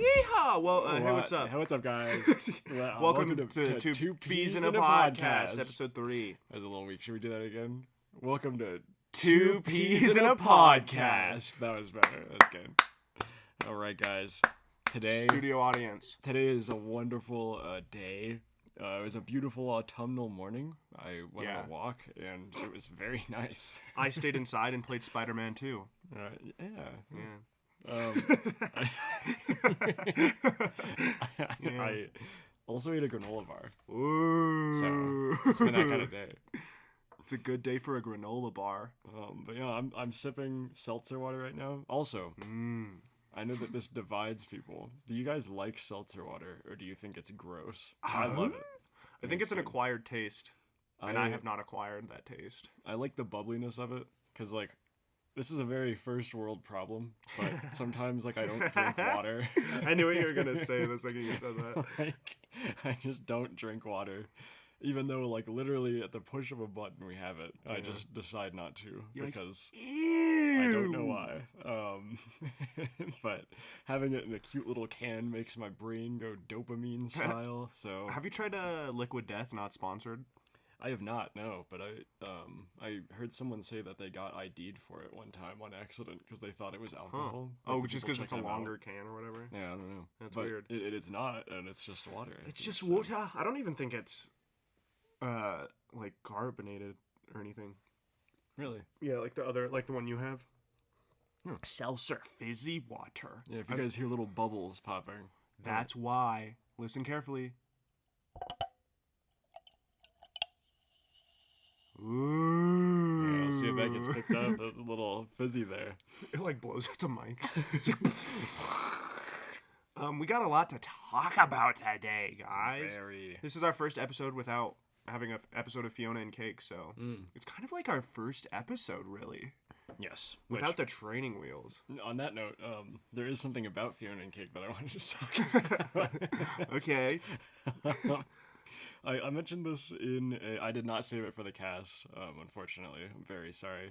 Yeehaw! Well, hey, what's up? Hey, what's up, guys? Welcome to Two Peas in a Podcast, Episode 3. That was a little weak. Should we do that again? Welcome to Two Peas in a Podcast. That was better. That's good. All right, guys. Studio audience. Today is a wonderful day. It was a beautiful autumnal morning. I went on a walk, and it was very nice. I stayed inside and played Spider-Man 2. I also ate a granola bar. Ooh. So it's been that kind of day. It's a good day for a granola bar. But yeah, I'm sipping seltzer water right now. Also, I know that this divides people. Do you guys like seltzer water, or do you think it's gross? I love it. I think it's an acquired taste, and I have not acquired that taste. I like the bubbliness of it, because, like, this is a very first world problem, but sometimes, like, I don't drink water. I knew what you were going to say the second you said that. Like, I just don't drink water. Even though, like, literally at the push of a button we have it, I just decide not to. You're because like, ew! I don't know why. But having it in a cute little can makes my brain go dopamine style, so... Have you tried Liquid Death, not sponsored? I have not, no, but I heard someone say that they got ID'd for it one time on accident because they thought it was alcohol. Huh. Oh, just because it's a longer can or whatever? Yeah, I don't know. That's but weird. It is not, and it's just water. It's just water. I don't even think it's, like, carbonated or anything. Really? Yeah, like the one you have. Seltzer fizzy water. Yeah, if you guys hear little bubbles popping. That's why. Listen carefully. Ooh. Yeah, see if that gets picked up. There's a little fizzy there. It like blows out the mic. It's like, we got a lot to talk about today, guys. This is our first episode without having an episode of Fiona and Cake, so it's kind of like our first episode, really. Yes. Without the training wheels. On that note, there is something about Fiona and Cake that I wanted to talk about. Okay. I mentioned this I did not save it for the cast, unfortunately. I'm very sorry.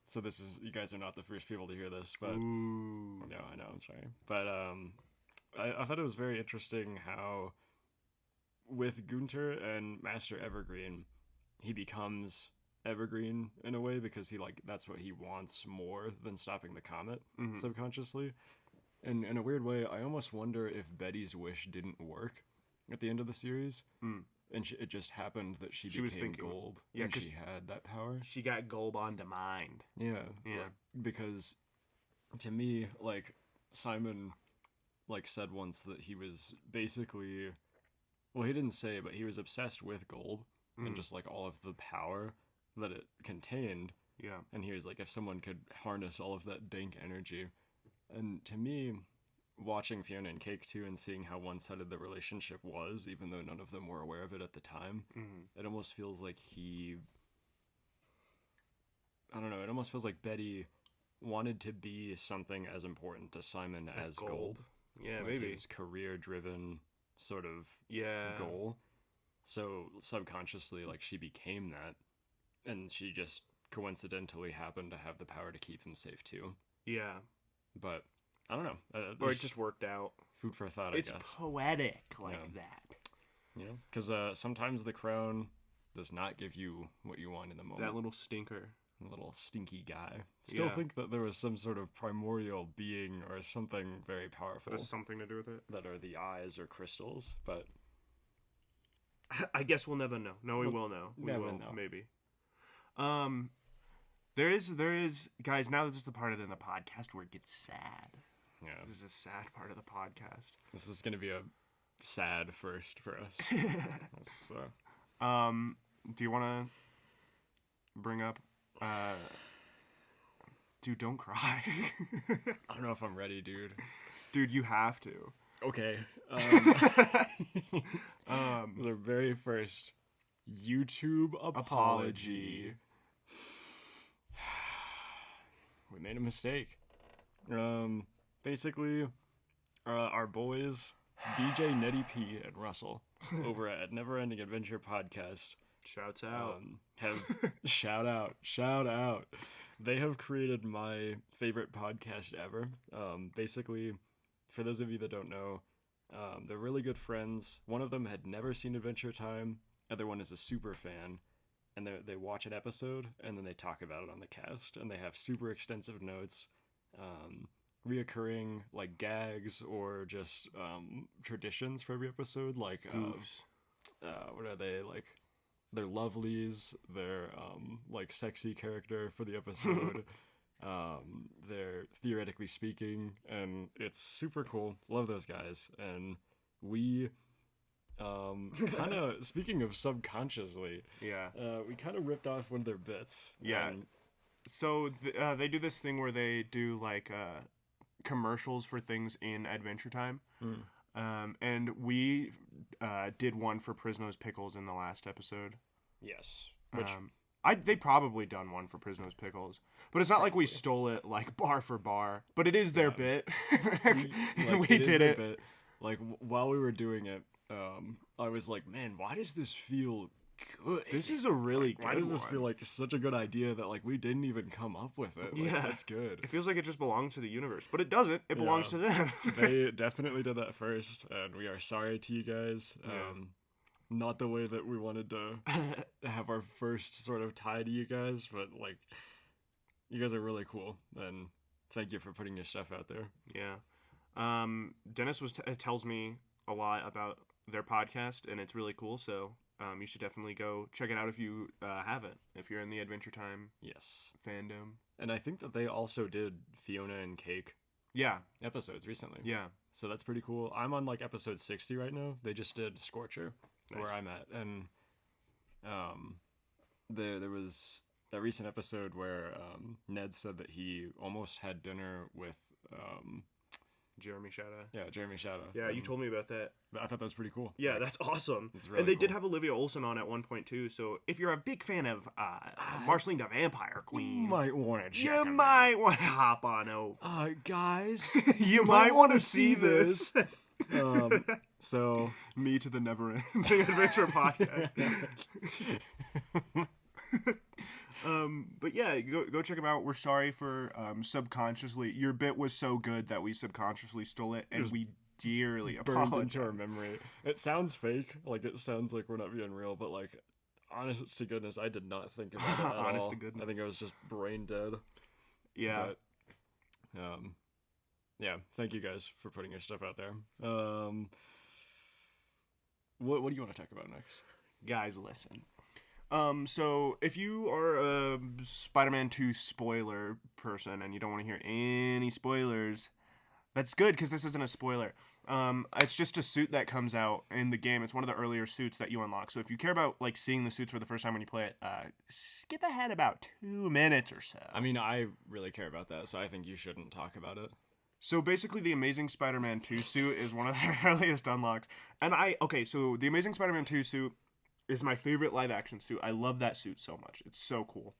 So you guys are not the first people to hear this, but... Ooh. No, I know, I'm sorry. But I thought it was very interesting how with Gunter and Master Evergreen, he becomes Evergreen in a way because that's what he wants more than stopping the comet subconsciously. And in a weird way, I almost wonder if Betty's wish didn't work at the end of the series, and it just happened that she became Gold, and she had that power. She got Gold on mind. Yeah. Because to me, like, Simon, like, said once that he was basically, well, he didn't say it, but he was obsessed with Gold and just, like, all of the power that it contained. Yeah. And he was like, if someone could harness all of that dank energy. And to me, watching Fiona and Cake 2 and seeing how one-sided the relationship was, even though none of them were aware of it at the time, it almost feels like I don't know, it almost feels like Betty wanted to be something as important to Simon as Gold. Yeah, like maybe. His career-driven sort of goal. So subconsciously, like, she became that, and she just coincidentally happened to have the power to keep him safe too. Yeah. But I don't know. Or it just worked out. Food for thought, I guess. It's poetic like that. You know? Because sometimes the crown does not give you what you want in the moment. That little stinker. A little stinky guy. Still think that there was some sort of primordial being or something very powerful. That has something to do with it? That are the eyes or crystals, but... I guess we'll never know. No, we will know. We will know. Maybe. There is, guys, now this is the part of the podcast where it gets sad. Yeah. This is a sad part of the podcast. This is going to be a sad first for us. Do you want to bring up, dude, don't cry. I don't know if I'm ready, dude. Dude, you have to. Okay. Our very first YouTube apology. We made a mistake. Basically, our boys, DJ Netty P and Russell, over at Never Ending Adventure Podcast, shouts out, have shout out. They have created my favorite podcast ever. Basically, for those of you that don't know, they're really good friends. One of them had never seen Adventure Time. Other one is a super fan. And they watch an episode, and then they talk about it on the cast. And they have super extensive notes, reoccurring, like, gags or just traditions for every episode. Like, goofs. What are they? Like, their lovelies, their, like, sexy character for the episode. They're theoretically speaking, and it's super cool. Love those guys. And we... kind of speaking of subconsciously, we kind of ripped off one of their bits. So they do this thing where they do like commercials for things in Adventure Time, and we did one for Prisno's Pickles in the last episode. Yes, which they probably done one for Prisno's Pickles, but it's not like we stole it like bar for bar. But it is their bit. We did it. Bit. Like while we were doing it. I was like, man, why does this feel good? This is a really good Why does this feel like such a good idea that, like, we didn't even come up with it? Like, that's good. It feels like it just belongs to the universe, but it doesn't. It belongs to them. They definitely did that first, and we are sorry to you guys. Not the way that we wanted to have our first sort of tie to you guys, but, like, you guys are really cool, and thank you for putting your stuff out there. Yeah. Dennis tells me a lot about their podcast, and it's really cool, so you should definitely go check it out if you haven't, if you're in the Adventure Time fandom. And I think that they also did Fiona and Cake episodes recently. So that's pretty cool. I'm on like episode 60 right now. They just did Scorcher, where I'm at, and there was that recent episode where Ned said that he almost had dinner with Jeremy Shada. Yeah, Jeremy Shada. Yeah, you told me about that. I thought that was pretty cool. Yeah, that's awesome. It's really and they cool. did have Olivia Olson on at one point too. So if you're a big fan of Marceline the Vampire Queen, you might want to hop on over. Guys, you might want to see this. So me to the Never Ending Adventure podcast. But yeah, go check them out. We're sorry for subconsciously. Your bit was so good that we subconsciously stole it, and we dearly apologize. Burned into our memory. It sounds fake, like it sounds like we're not being real, but like, honest to goodness, I did not think about it at honest all. to goodness, I think I was just brain dead. Yeah. But, yeah. Thank you guys for putting your stuff out there. What do you want to talk about next, guys? Listen. So if you are a Spider-Man 2 spoiler person and you don't want to hear any spoilers, that's good because this isn't a spoiler. It's just a suit that comes out in the game. It's one of the earlier suits that you unlock. So if you care about like seeing the suits for the first time when you play it, skip ahead about 2 minutes or so. I mean, I really care about that, so I think you shouldn't talk about it. So basically, the Amazing Spider-Man 2 suit is one of the earliest unlocks. And so the Amazing Spider-Man 2 suit is my favorite live-action suit. I love that suit so much. It's so cool.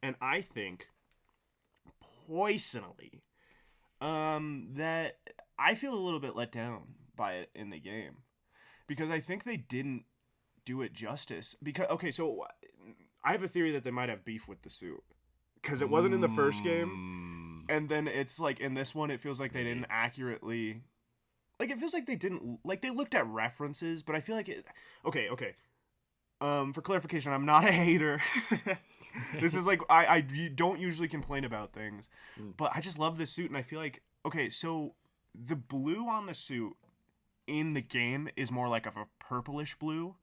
And I think, personally, that I feel a little bit let down by it in the game. Because I think they didn't do it justice. So I have a theory that they might have beef with the suit. Because it wasn't in the first game. And then it's like, in this one, it feels like they didn't accurately... Like, it feels like they didn't... Like, they looked at references, but I feel like it... Okay. For clarification, I'm not a hater. This is like, I don't usually complain about things, but I just love this suit, and I feel like, okay, so the blue on the suit in the game is more like of a purplish blue,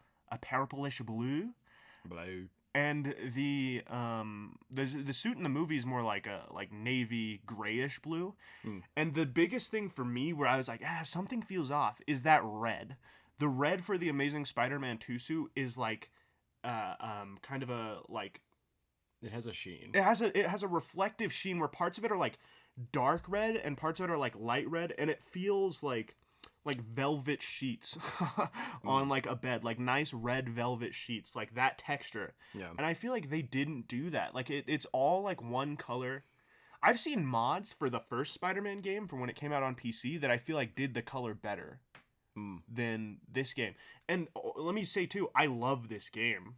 and the suit in the movie is more like a navy grayish blue, and the biggest thing for me where I was like, something feels off is that red. The red for the Amazing Spider-Man 2 suit is like, kind of a like. It has a sheen. It has a reflective sheen where parts of it are like dark red and parts of it are like light red, and it feels like velvet sheets on like a bed, like nice red velvet sheets, like that texture. Yeah. And I feel like they didn't do that. Like it's all like one color. I've seen mods for the first Spider-Man game from when it came out on PC that I feel like did the color better than this game. And let me say too, I love this game.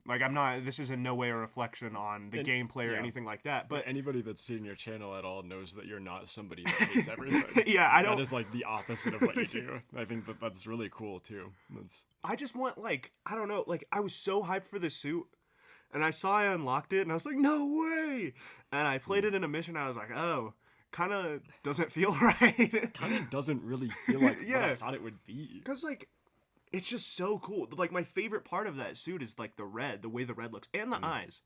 Like, this is in no way a reflection on the gameplay or anything like that. But anybody that's seen your channel at all knows that you're not somebody that hates everything. Yeah, I don't. That is like the opposite of what you do. I think that's really cool too. I just want, like, I don't know, like, I was so hyped for this suit, and I saw I unlocked it, and I was like, no way! And I played it in a mission, and I was like, oh, kind of doesn't feel right. Kind of doesn't really feel like what I thought it would be. Because, like, it's just so cool. Like, my favorite part of that suit is, like, the way the red looks, and the eyes.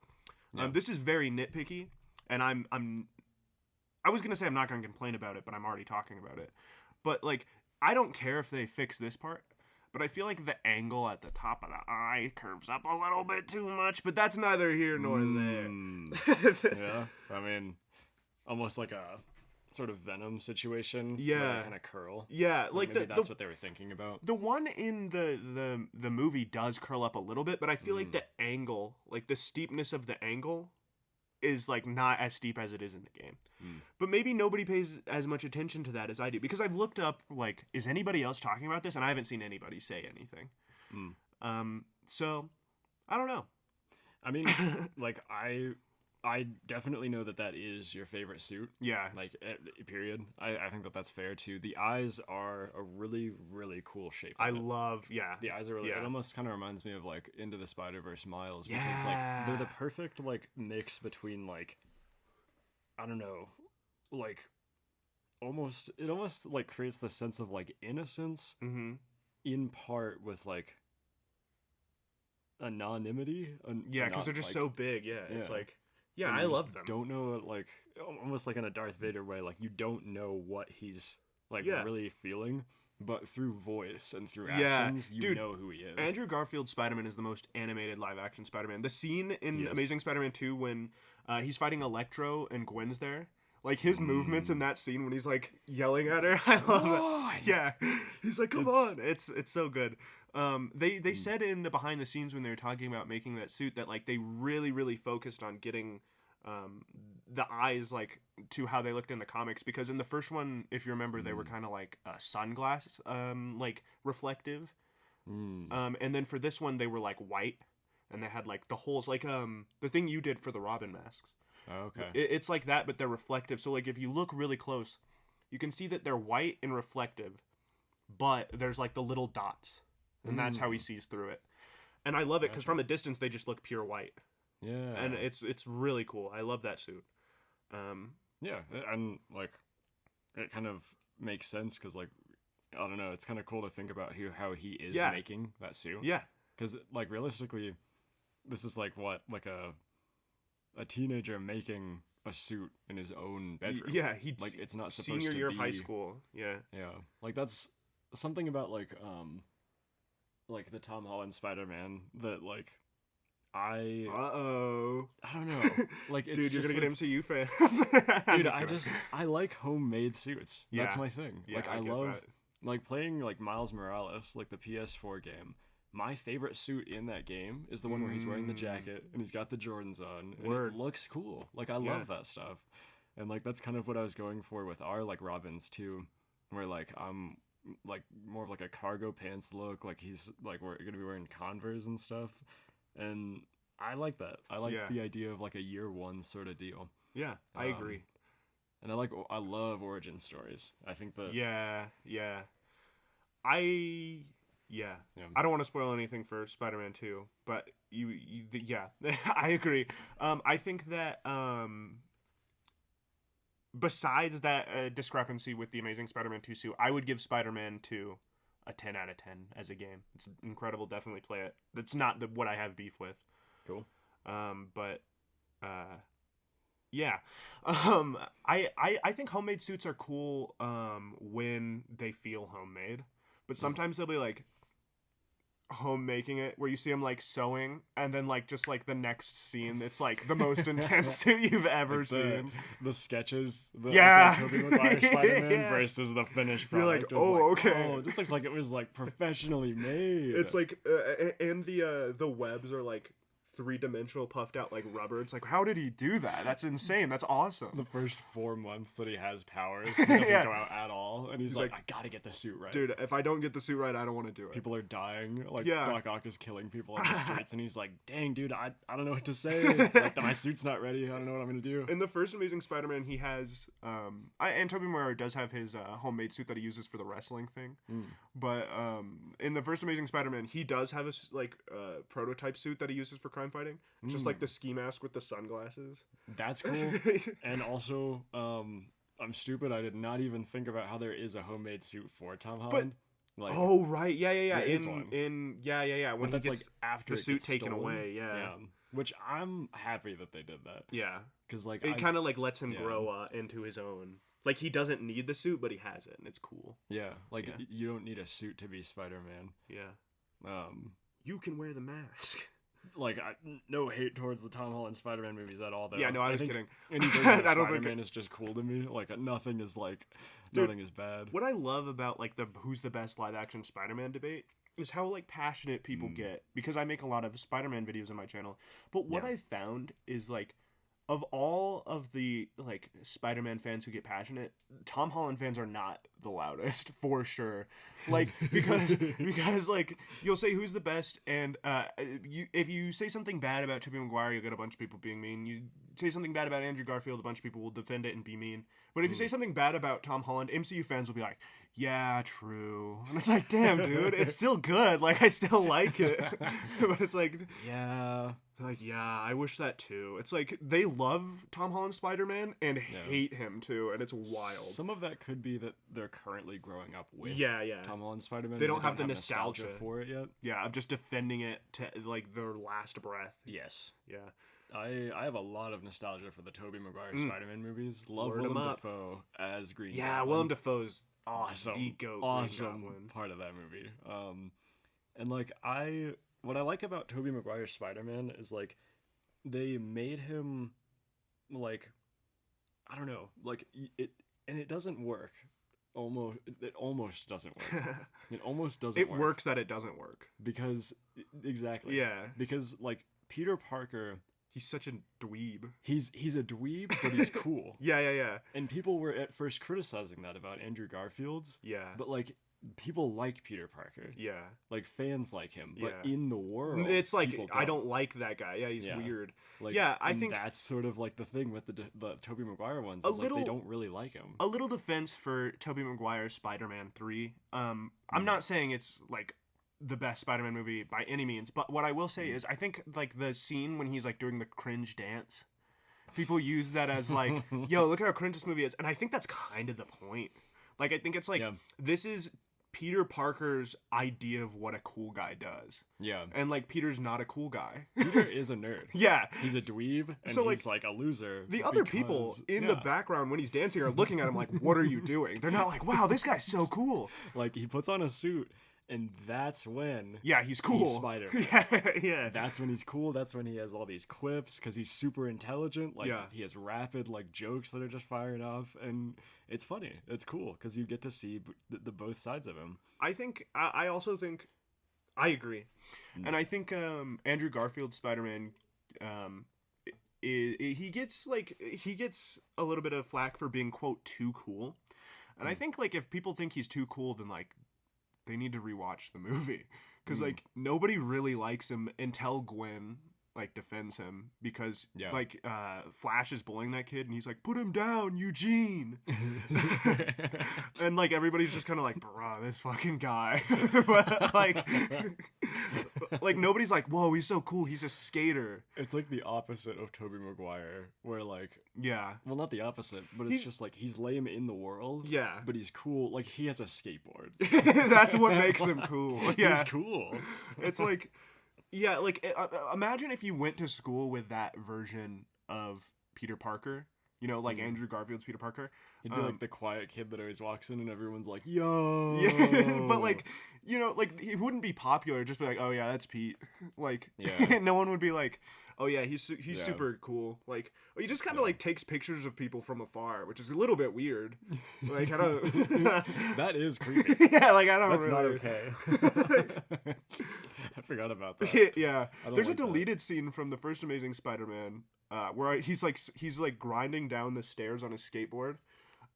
Yeah. This is very nitpicky, and I was gonna say I'm not gonna complain about it, but I'm already talking about it. But, like, I don't care if they fix this part, but I feel like the angle at the top of the eye curves up a little bit too much, but that's neither here nor there. Yeah, I mean, almost like a sort of Venom situation. Yeah, kind of curl. Yeah, like maybe that's what they were thinking about. The one in the movie does curl up a little bit, but I feel like the angle, like the steepness of the angle, is like not as steep as it is in the game. But maybe nobody pays as much attention to that as I do, because I've looked up, like, is anybody else talking about this, and I haven't seen anybody say anything. So I don't know. I mean, like, I definitely know that is your favorite suit. Yeah. Like, period. I think that's fair, too. The eyes are a really, really cool shape. I love, The eyes are really, it almost kind of reminds me of, like, Into the Spider-Verse Miles. Yeah. Because, like, they're the perfect, like, mix between, like, I don't know, like, it almost, like, creates the sense of, like, innocence in part with, like, anonymity. Yeah, because they're just like, so big. Yeah, it's like... Yeah, I love them. Don't know, like, almost like in a Darth Vader way, like, you don't know what he's, like, really feeling, but through voice and through actions, you know who he is. Andrew Garfield's Spider-Man is the most animated live-action Spider-Man. The scene in Amazing Spider-Man 2 when he's fighting Electro and Gwen's there, like, his movements in that scene when he's, like, yelling at her, I love it. Yeah, he's like, come on. It's so good. They said in the behind the scenes when they were talking about making that suit that, like, they really, really focused on getting the eyes, like, to how they looked in the comics, because in the first one, if you remember, they were kind of like sunglass like reflective, and then for this one they were like white, and they had like the holes, like the thing you did for the Robin masks. Oh, okay. It's like that, but they're reflective. So, like, if you look really close, you can see that they're white and reflective, but there's like the little dots. And that's how he sees through it. And I love it, because from a distance, they just look pure white. Yeah. And it's really cool. I love that suit. Yeah, and, like, it kind of makes sense, because, like, I don't know, it's kind of cool to think about how he is making that suit. Yeah. Because, like, realistically, this is, like, what? Like, a teenager making a suit in his own bedroom. Yeah, like, it's not supposed to be... Senior year of high school. Yeah. Yeah. Like, that's something about, like the Tom Holland Spider-Man that, like, I don't know. Like, it's dude, you're gonna like, get MCU fans. Dude, I like homemade suits. Yeah. That's my thing. Yeah, like, I get love that. like playing like Miles Morales, like the PS4 game. My favorite suit in that game is the one where he's wearing the jacket and he's got the Jordans on. And it looks cool. Like, I love that stuff. And, like, that's kind of what I was going for with our, like, Robins too, where, like, I'm like more of like a cargo pants look, like he's like we're gonna be wearing Converse and stuff, and I like that. I like the idea of like a year one sort of deal. Yeah, I agree. And I love origin stories. I think that I don't want to spoil anything for Spider-Man 2, but I agree. I think that besides that discrepancy with the Amazing Spider-Man 2 suit, I would give Spider-Man 2 a 10 out of 10 as a game. It's incredible. Definitely play it. That's not what I have beef with. Cool. I think homemade suits are cool when they feel homemade, but sometimes they'll be like homemaking it where you see them like sewing, and then like just like the next scene it's like the most intense suit you've ever like seen. The sketches, the Tobey Maguire Spider-Man versus the finished product. You're like, okay. Oh, this looks like it was like professionally made. It's like and the webs are like three-dimensional puffed out like rubber. It's like, how did he do that? That's insane. That's awesome. The first 4 months that he has powers, he doesn't Yeah. go out at all, and he's like, I gotta get the suit right. Dude, if I don't get the suit right, I don't want to do it. People are dying. Like, Yeah. Doc Ock is killing people on the streets, and he's like, dang, dude, I don't know what to say. Like, my suit's not ready. I don't know what I'm gonna do. In the first Amazing Spider-Man, he has, and Tobey Maguire does have his homemade suit that he uses for the wrestling thing. But in the first Amazing Spider-Man, he does have a prototype suit that he uses for crime fighting, just like the ski mask with the sunglasses. That's cool. And also, I'm stupid. I did not even think about how there is a homemade suit for Tom Holland. Like, oh right, yeah. there is one. When but that's he gets like after the it suit gets taken stolen. away, yeah. Which I'm happy that they did that. Yeah, Because like it kind of like lets him grow into his own. Like he doesn't need the suit, but he has it, and it's cool. Yeah, like you don't need a suit to be Spider-Man. Yeah. You can wear the mask. Like, no hate towards the Tom Holland Spider-Man movies at all, though. Yeah, no, I was kidding. Any version of Spider-Man is just cool to me. Like, nothing is nothing is bad. What I love about like the who's the best live-action Spider-Man debate is how like passionate people get, because I make a lot of Spider-Man videos on my channel. But what I found is like, of all of the like Spider-Man fans who get passionate, Tom Holland fans are not the loudest for sure. Like because like you'll say who's the best, and if you say something bad about Tobey Maguire, you'll get a bunch of people being mean. You say something bad about Andrew Garfield, a bunch of people will defend it and be mean. But if you say something bad about Tom Holland, MCU fans will be like, yeah, true. And it's like, damn, dude, it's still good. Like, I still like it. But it's like, yeah. Like, yeah, I wish that too. It's like, they love Tom Holland Spider-Man and hate him too, and it's wild. Some of that could be that they're currently growing up with Tom Holland Spider-Man. They don't have the nostalgia for it yet. Yeah, of just defending it to, like, their last breath. Yes. Yeah. I have a lot of nostalgia for the Tobey Maguire Spider-Man movies. Love Word Willem 'em up. Dafoe as Green Yeah, Goblin. Willem Dafoe's awesome. the goat Awesome Green Goblin. part of that movie. And like what I like about Tobey Maguire's Spider-Man is like they made him like, I don't know, like it doesn't work. It almost doesn't work. It almost doesn't work. It works that it doesn't work. Because exactly. Yeah. Because like Peter Parker, he's such a dweeb. He's a dweeb, but he's cool. Yeah. And people were at first criticizing that about Andrew Garfield's. Yeah. But like people like Peter Parker. Yeah. Like fans like him. But in the world, it's like I don't like that guy. Yeah, he's weird. Like, yeah, I think that's sort of like the thing with the Tobey Maguire ones. Is like they don't really like him. A little defense for Tobey Maguire's Spider-Man 3. I'm not saying it's like the best Spider-Man movie by any means, but what I will say is I think like the scene when he's like doing the cringe dance, people use that as like, yo, look at how cringe this movie is, and I think that's kind of the point. Like I think it's like this is Peter Parker's idea of what a cool guy does. Yeah. And like Peter's not a cool guy. Peter is a nerd. Yeah. He's a dweeb and so, he's like a loser. The other people in the background when he's dancing are looking at him like, what are you doing? They're not like, wow, this guy's so cool. Like he puts on a suit and that's when he's cool. He's Spider-Man. Yeah. That's when he's cool. That's when he has all these quips because he's super intelligent. Like he has rapid like jokes that are just firing off, and it's funny. It's cool because you get to see the both sides of him. I also think I agree, and I think Andrew Garfield's Spider-Man, he gets a little bit of flack for being quote too cool, and I think like if people think he's too cool, then like they need to rewatch the movie, because like nobody really likes him until Gwen like defends him, because like Flash is bullying that kid and he's like, put him down, Eugene. And like everybody's just kind of like, bruh, this fucking guy. But like nobody's like, whoa, he's so cool, he's a skater. It's like the opposite of Tobey Maguire, where like well, not the opposite, but it's just like he's lame in the world, but he's cool. Like he has a skateboard. That's what makes him cool. He's cool. It's like like imagine if you went to school with that version of Peter Parker. You know, like Andrew Garfield's Peter Parker. He'd be like the quiet kid that always walks in and everyone's like, yo. Yeah, but like, you know, like he wouldn't be popular. Just be like, oh yeah, that's Pete. Like, no one would be like, oh yeah, he's super cool. Like, he just kind of like takes pictures of people from afar, which is a little bit weird. Like, I don't. That is creepy. Yeah, like I don't. That's really... not okay. I forgot about that. Yeah, there's like a deleted scene from the first Amazing Spider-Man, where he's like grinding down the stairs on his skateboard.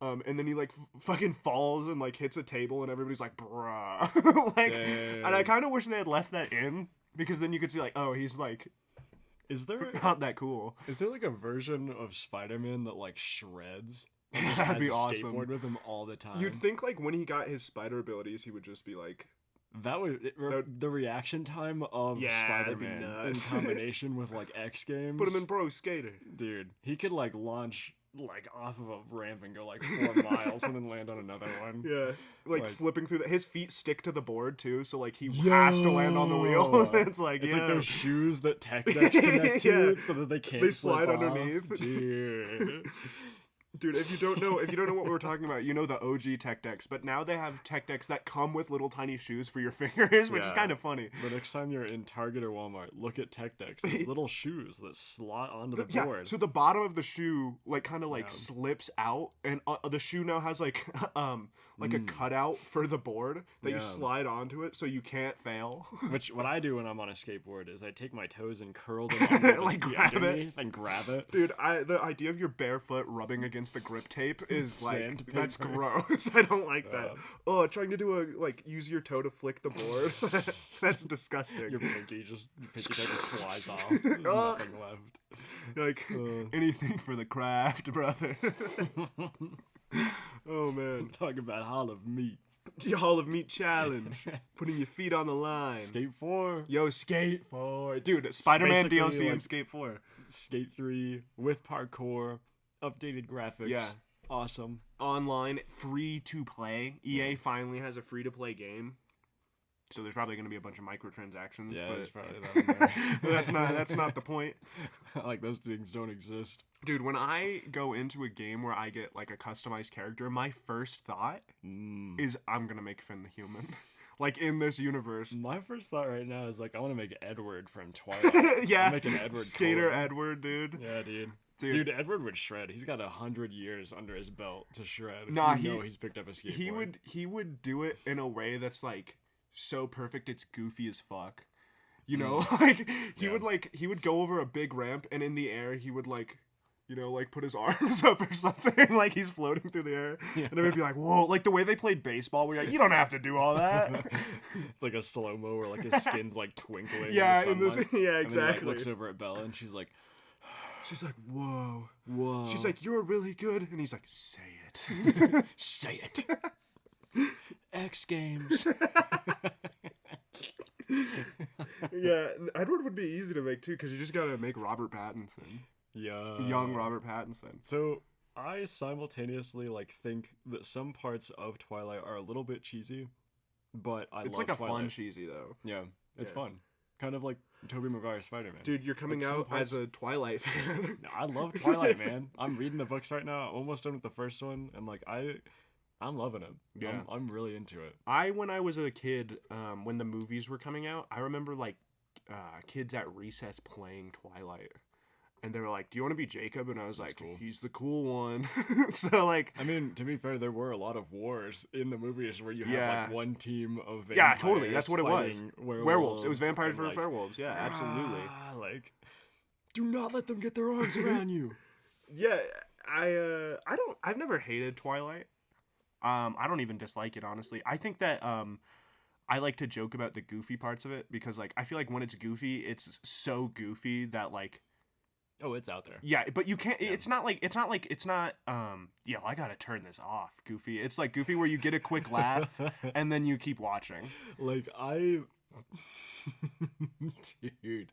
And then he like fucking falls and like hits a table and everybody's like, bruh. Like, Dang. and I kind of wish they had left that in because then you could see like, oh, he's like, is there not that cool? Is there like a version of Spider-Man that like shreds? And just That'd has be a awesome. Skateboard with him all the time. You'd think like when he got his spider abilities, he would just be like. That would the reaction time of Spider-Man in combination with like X Games. Put him in Pro Skater, dude. He could like launch like off of a ramp and go like 4 miles and then land on another one. Yeah, like flipping through. His feet stick to the board too, so like he has to land on the wheel. It's like those shoes that tech decks connect to, so that they can't. They slide off. underneath, dude. Dude, if you don't know what we were talking about, you know the OG tech decks, but now they have tech decks that come with little tiny shoes for your fingers, which is kind of funny. The next time you're in Target or Walmart, look at tech decks. These little shoes that slot onto the board. Yeah, so the bottom of the shoe like kind of like slips out, and the shoe now has like a cutout for the board that you slide onto it, so you can't fail. Which what I do when I'm on a skateboard is I take my toes and curl them under like grab it and grab it. Dude, the idea of your barefoot rubbing against the grip tape is like Sandpaper. That's gross. I don't like that. Oh, trying to do use your toe to flick the board. That's disgusting. Your pinky toe just flies off. There's nothing left. Like anything for the craft, brother. Oh man. Talking about Hall of Meat. The Hall of Meat challenge. Putting your feet on the line. Skate 4. Yo, Skate 4. Dude, Spider-Man DLC like, and Skate 4. Skate 3 with parkour. Updated graphics. Yeah. Awesome. Online, free to play. EA finally has a free to play game. So there's probably going to be a bunch of microtransactions. Yeah, but there's probably that in there. that's not the point. Like those things don't exist. Dude, when I go into a game where I get like a customized character, my first thought is I'm going to make Finn the Human. Like in this universe. My first thought right now is like I want to make Edward from Twilight. Yeah. I'm making Edward Skater cool. Edward, dude. Yeah, dude, Edward would shred. He's got 100 years under his belt to shred. Nah, he's picked up a skateboard. He would do it in a way that's like so perfect it's goofy as fuck. You know, like he would go over a big ramp and in the air he would like, you know, like put his arms up or something, like he's floating through the air, and it would be like, whoa, like the way they played baseball, where you're like, you don't have to do all that. It's like a slow mo where like his skin's like twinkling. Yeah, in the sunlight, yeah, exactly. And then, like, looks over at Bella and she's like, whoa. Whoa. She's like, you're really good, and he's like, say it, say it. X Games. Yeah, Edward would be easy to make too, because you just gotta make Robert Pattinson. Yeah. Young Robert Pattinson. So I simultaneously like think that some parts of Twilight are a little bit cheesy, but I love It's like a Twilight. fun cheesy though. Yeah, it's fun. Kind of like Tobey Maguire's Spider-Man. Dude, you're coming like out as a Twilight fan. I love Twilight, man. I'm reading the books right now. I'm almost done with the first one, and like I'm loving it. Yeah. I'm really into it. When I was a kid, when the movies were coming out, I remember like kids at recess playing Twilight. And they were like, do you want to be Jacob? And I was like, cool. He's the cool one. So, like... I mean, to be fair, there were a lot of wars in the movies where you have, like, one team of vampires. Yeah, totally. That's what it was. Werewolves. It was vampires versus werewolves. Yeah, absolutely. Like, do not let them get their arms around you. Yeah, I've never hated Twilight. I don't even dislike it, honestly. I think that, I like to joke about the goofy parts of it because, like, I feel like when it's goofy, it's so goofy that, like... Oh, it's out there. Yeah, but you can't. Yeah. It's not. Yeah, I gotta turn this off. Goofy. It's like Goofy where you get a quick laugh and then you keep watching. Like dude,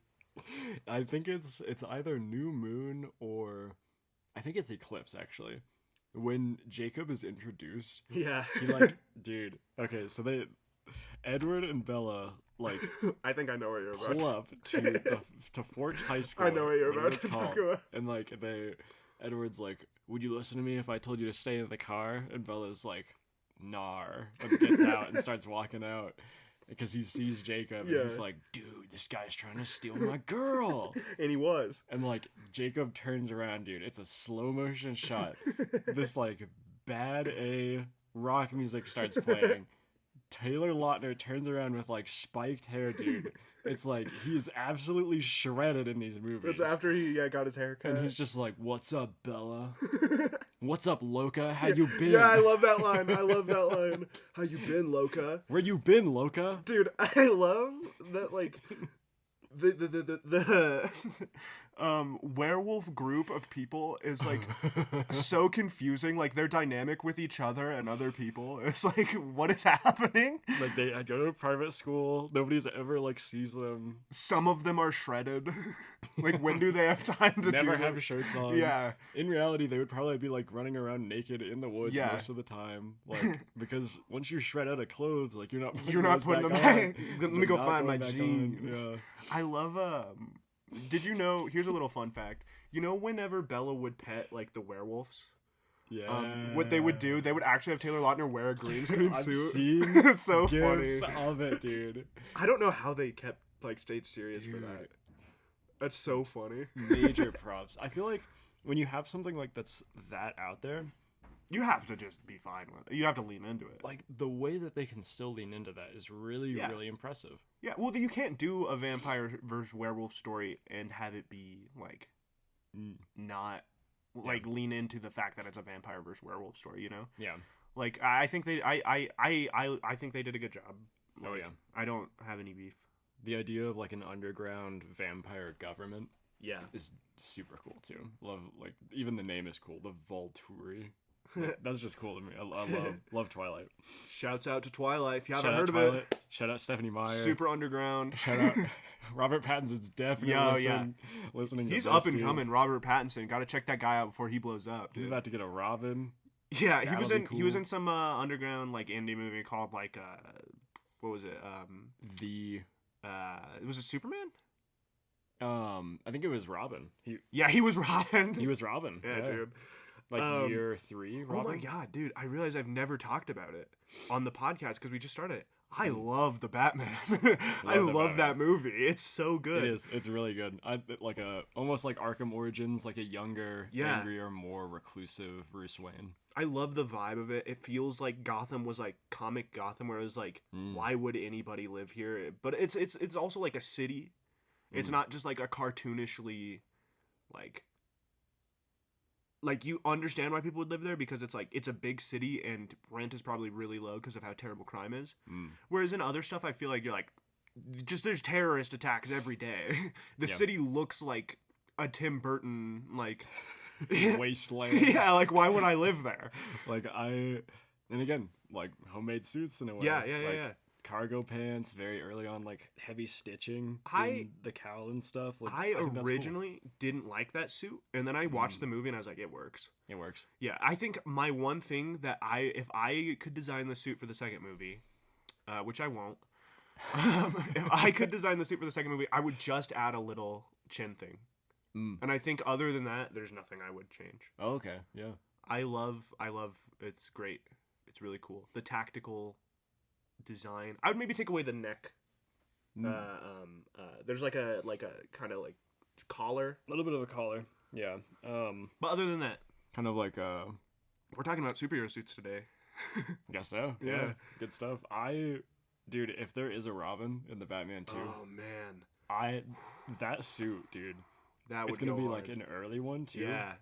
I think it's either New Moon or I think it's Eclipse actually. When Jacob is introduced, yeah, he like, dude. Okay, so Edward and Bella. Like, I think I know what you're about. Pull up to Forks High School. I know what you're about to talk about. And like Edward's like, would you listen to me if I told you to stay in the car? And Bella's like, nar, and gets out and starts walking out because he sees Jacob and he's like, dude, this guy's trying to steal my girl. And he was. And like Jacob turns around, dude. It's a slow motion shot. This like bad A rock music starts playing. Taylor Lautner turns around with like spiked hair, dude. It's like he's absolutely shredded in these movies. That's after he got his hair cut. And he's just like, what's up, Bella? What's up, Loca? How you been? Yeah, I love that line. I love that line. How you been, Loca? Where you been, Loca? Dude, I love that, like, the werewolf group of people is like so confusing. Like their dynamic with each other and other people. It's like, what is happening? Like I go to a private school. Nobody's ever like sees them. Some of them are shredded. Like when do they have time to never do have that? Shirts on? Yeah. In reality, they would probably be like running around naked in the woods most of the time. Like because once you shred out of clothes, like you're not putting them back. Let me go find my jeans. Yeah. I love did you know, here's a little fun fact. You know whenever Bella would pet like the werewolves? Yeah. What they would do, they would actually have Taylor Lautner wear a green screen I've suit. seen It's so funny. gifs of it, dude. I don't know how they stayed serious for that. That's so funny. Major props. I feel like when you have something like that's that out there, you have to just be fine with it. You have to lean into it. Like the way that they can still lean into that is really really impressive. Yeah, well, you can't do a vampire versus werewolf story and have it be like not like lean into the fact that it's a vampire versus werewolf story, you know? Yeah. Like I think I think they did a good job. Like, Oh yeah. I don't have any beef. The idea of like an underground vampire government is super cool too. Love like even the name is cool. The Volturi. That's just cool to me. I love Twilight. Shouts out to Twilight if you haven't Shout out heard of Twilight. it. Shout out Stephanie Meyer. Super underground. Shout out Robert Pattinson's definitely listening. He's to up this, and dude. coming. Robert Pattinson. Got to check that guy out before he blows up. He's Dude. about to get a Robin. Yeah, he was That'll be he was cool. in some underground like indie movie called like what was it? It was a Superman. I think it was Robin. He was Robin. was Robin. Yeah, dude. Like year 3. Robin? Oh my god, dude! I realize I've never talked about it on the podcast because we just started it. I love the Batman. I love that movie. It's so good. It is. It's really good. Like almost like Arkham Origins, like a younger, angrier, more reclusive Bruce Wayne. I love the vibe of it. It feels like Gotham was like comic Gotham, where it was like, why would anybody live here? But it's also like a city. It's not just like a cartoonishly, like you understand why people would live there because it's like it's a big city and rent is probably really low because of how terrible crime is. Whereas in other stuff, I feel like you're like, just there's terrorist attacks every day. The city looks like a Tim Burton like wasteland. Yeah, like why would I live there? And again, like homemade suits in a way. Yeah. Cargo pants, very early on, like heavy stitching in the cowl and stuff. Like, I think that's originally didn't like that suit, and then I watched the movie and I was like, it works. It works. Yeah, I think my one thing that if I could design the suit for the second movie, which I won't, if I could design the suit for the second movie, I would just add a little chin thing. And I think other than that, there's nothing I would change. Oh, okay. Yeah. I love it's great. It's really cool. The tactical design. I would maybe take away the neck. There's like a kind of like collar. A little bit of a collar. Yeah. But other than that, kind of like we're talking about superhero suits today. Guess so. Yeah. Good stuff. Dude, if there is a Robin in the Batman 2. Oh man. That suit, dude. It's gonna be hard. like an early one too. Yeah.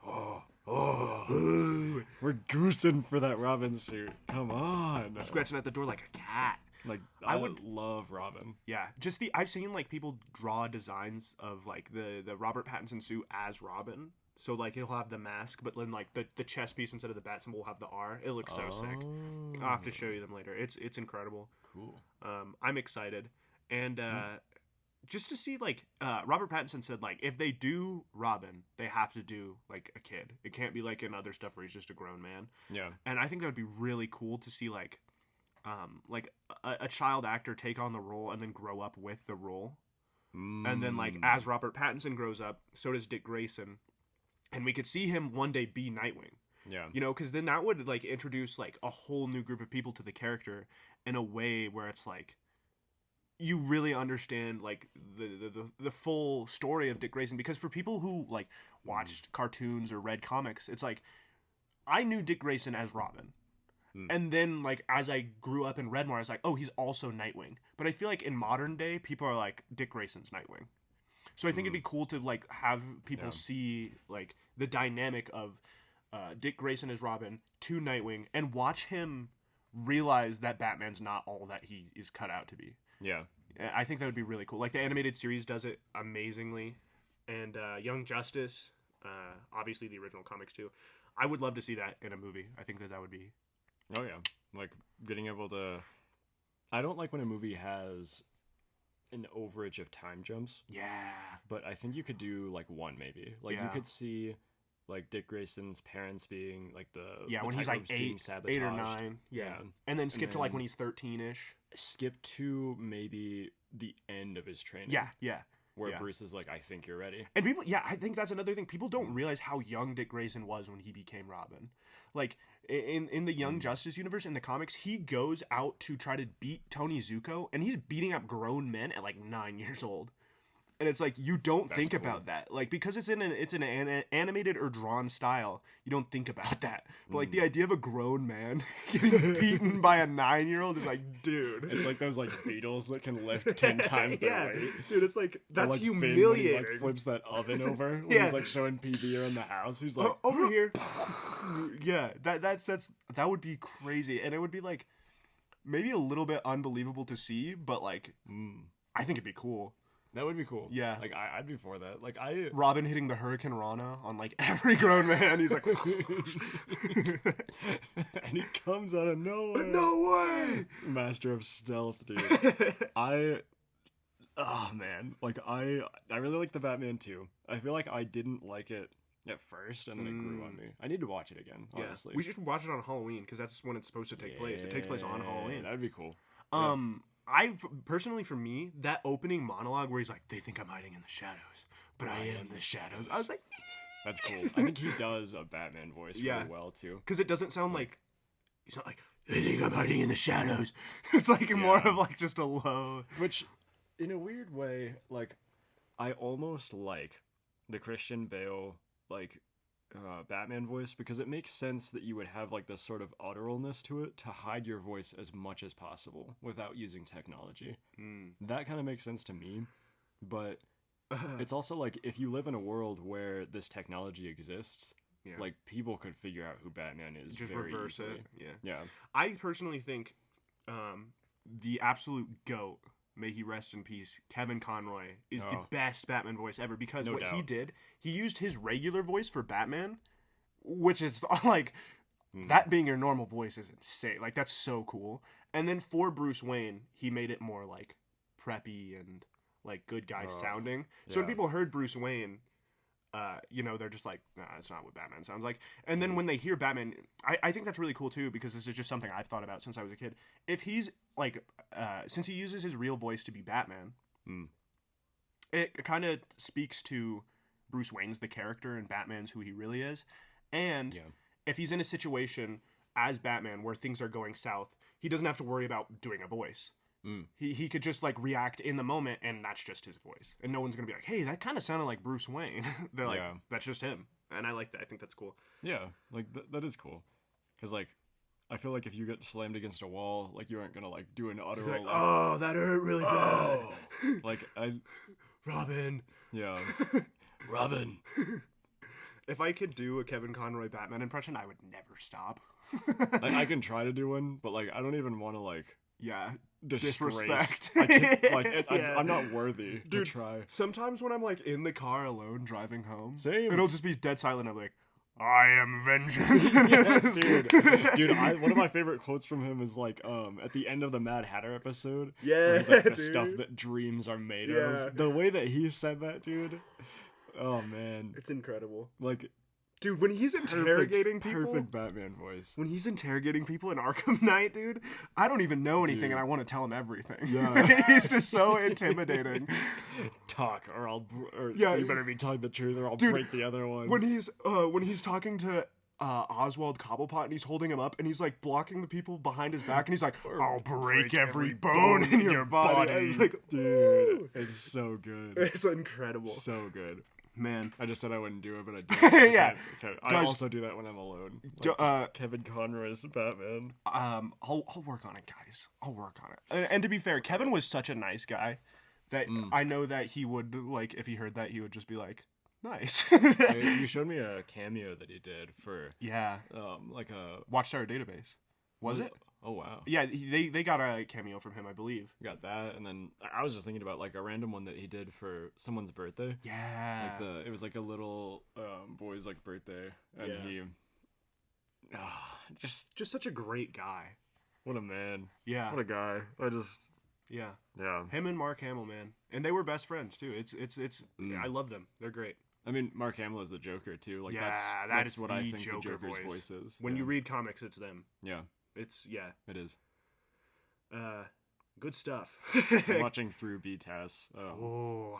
We're goosing for that Robin suit. Come on. Scratching at the door like a cat. Like I would love Robin. Yeah, just I've seen like people draw designs of like the Robert Pattinson suit as Robin. So like he'll have the mask, but then like the chest piece instead of the bat symbol will have the R. It looks so sick. I'll have to show you them later. It's incredible. Cool. I'm excited, and just to see like Robert Pattinson said like if they do Robin, they have to do like a kid. It can't be like in other stuff where he's just a grown man. Yeah. And I think that would be really cool to see like a child actor take on the role and then grow up with the role. And then like as Robert Pattinson grows up, so does Dick Grayson. and we could see him one day be Nightwing. Yeah. You know, because then that would like introduce like a whole new group of people to the character in a way where it's like you really understand like the full story of Dick Grayson. Because for people who like watched cartoons or read comics, it's like I knew Dick Grayson as Robin. And then, like, as I grew up and read more, I was like, oh, he's also Nightwing. But I feel like in modern day, people are like, Dick Grayson's Nightwing. So I think it'd be cool to, like, have people see, like, the dynamic of Dick Grayson as Robin to Nightwing and watch him realize that Batman's not all that he is cut out to be. Yeah. I think that would be really cool. Like, the animated series does it amazingly. And Young Justice, obviously the original comics, too. I would love to see that in a movie. I think that would be... Oh yeah, like getting able to. I don't like when a movie has an overage of time jumps. Yeah. But I think you could do like one maybe. Like you could see, like Dick Grayson's parents being like the when he's like eight or 9. Yeah. And then skip to like when he's 13-ish. Skip to maybe the end of his training. Yeah. Where Bruce is like, I think you're ready. And people, I think that's another thing. People don't realize how young Dick Grayson was when he became Robin. Like, in the Young Justice universe, in the comics, he goes out to try to beat Tony Zuko, and he's beating up grown men at, like, 9 years old. And it's like, you don't think about that. Like, because it's in an animated or drawn style, you don't think about that. But, like, the idea of a grown man getting beaten by a 9-year-old is like, dude. It's like those, like, beetles that can lift 10 times their weight. Dude, it's like, that's like humiliating. Finn when he, like, flips that oven over when he's, like, showing PB around the house. He's like, over here. Yeah, that would be crazy. And it would be, like, maybe a little bit unbelievable to see, but, like, I think it'd be cool. That would be cool. Yeah. Like, I'd be for that. Like, Robin hitting the Hurricane Rana on, like, every grown man. He's like... and he comes out of nowhere. No way! Master of stealth, dude. Oh, man. Like, I really like the Batman, too. I feel like I didn't like it at first, and then it grew on me. I need to watch it again, honestly. We should watch it on Halloween, because that's when it's supposed to take place. It takes place on Halloween. That'd be cool. I personally, for me, that opening monologue where he's like, they think I'm hiding in the shadows, but I am the shadows. I was like, that's cool. I think he does a Batman voice really well, too. Because it doesn't sound like, he's not like, they think I'm hiding in the shadows. It's like more of like just a low. Which, in a weird way, like, I almost like the Christian Bale, like, Batman voice, because it makes sense that you would have like this sort of utteralness to it to hide your voice as much as possible without using technology. That kind of makes sense to me, but it's also like if you live in a world where this technology exists, like people could figure out who Batman is. Just very reverse easily. it. Yeah. I personally think the absolute GOAT, may he rest in peace, Kevin Conroy, is the best Batman voice ever, because what he did, he used his regular voice for Batman, which is like, that being your normal voice is insane. Like, that's so cool. And then for Bruce Wayne, he made it more like preppy and like good guy sounding. So when people heard Bruce Wayne, they're just like, nah, it's not what Batman sounds like. And then when they hear Batman, I think that's really cool too, because this is just something I've thought about since I was a kid. If he's like, since he uses his real voice to be Batman, it kind of speaks to Bruce Wayne's the character and Batman's who he really is. And if he's in a situation as Batman where things are going south, he doesn't have to worry about doing a voice. He could just like react in the moment, and that's just his voice, and no one's gonna be like, hey, that kind of sounded like Bruce Wayne. They're like, that's just him. And I like that. I think that's cool. Yeah, like that is cool, because like I feel like if you get slammed against a wall, like you aren't gonna like do an auto like, like, oh, that hurt really bad. Like Robin. Yeah. Robin. If I could do a Kevin Conroy Batman impression, I would never stop. Like, I can try to do one, but like I don't even want to like disrespect. I'm not worthy to try. Sometimes when I'm like in the car alone driving home, same, it'll just be dead silent. I'm like, I am vengeance. Yes, dude. One of my favorite quotes from him is like, at the end of the Mad Hatter episode, where he's like, the stuff that dreams are made of. The way that he said that, dude. Oh man, it's incredible. Like, dude, when he's interrogating people, perfect Batman voice. When he's interrogating people in Arkham Knight, dude, I don't even know anything, and I want to tell him everything. Yeah, he's just so intimidating. talk, or Yeah, you better be telling the truth, or I'll dude, break the other one. when he's talking to Oswald Cobblepot and he's holding him up and he's like blocking the people behind his back and he's like, I'll break every bone in your body. I was like, dude, it's so good. It's incredible. So good. Man. I just said I wouldn't do it, but I did. Yeah. I also do that when I'm alone. Like, Kevin Conroy's Batman. I'll work on it, guys. I'll work on it. And to be fair, Kevin was such a nice guy that I know that he would, like, if he heard that, he would just be like, nice. You showed me a cameo that he did for like a Watchtower Database. Was it? Oh wow. Yeah, they got a cameo from him, I believe. Got that, and then I was just thinking about like a random one that he did for someone's birthday. Yeah. Like it was like a little boy's like birthday, and he just such a great guy. What a man. Yeah. What a guy. Yeah. Yeah. Him and Mark Hamill, man, and they were best friends too. It's I love them. They're great. I mean, Mark Hamill is the Joker too. Like that that's is what the I think Joker the Joker's voice is. When you read comics, it's them. Yeah. It is. Good stuff. Watching through BTAS.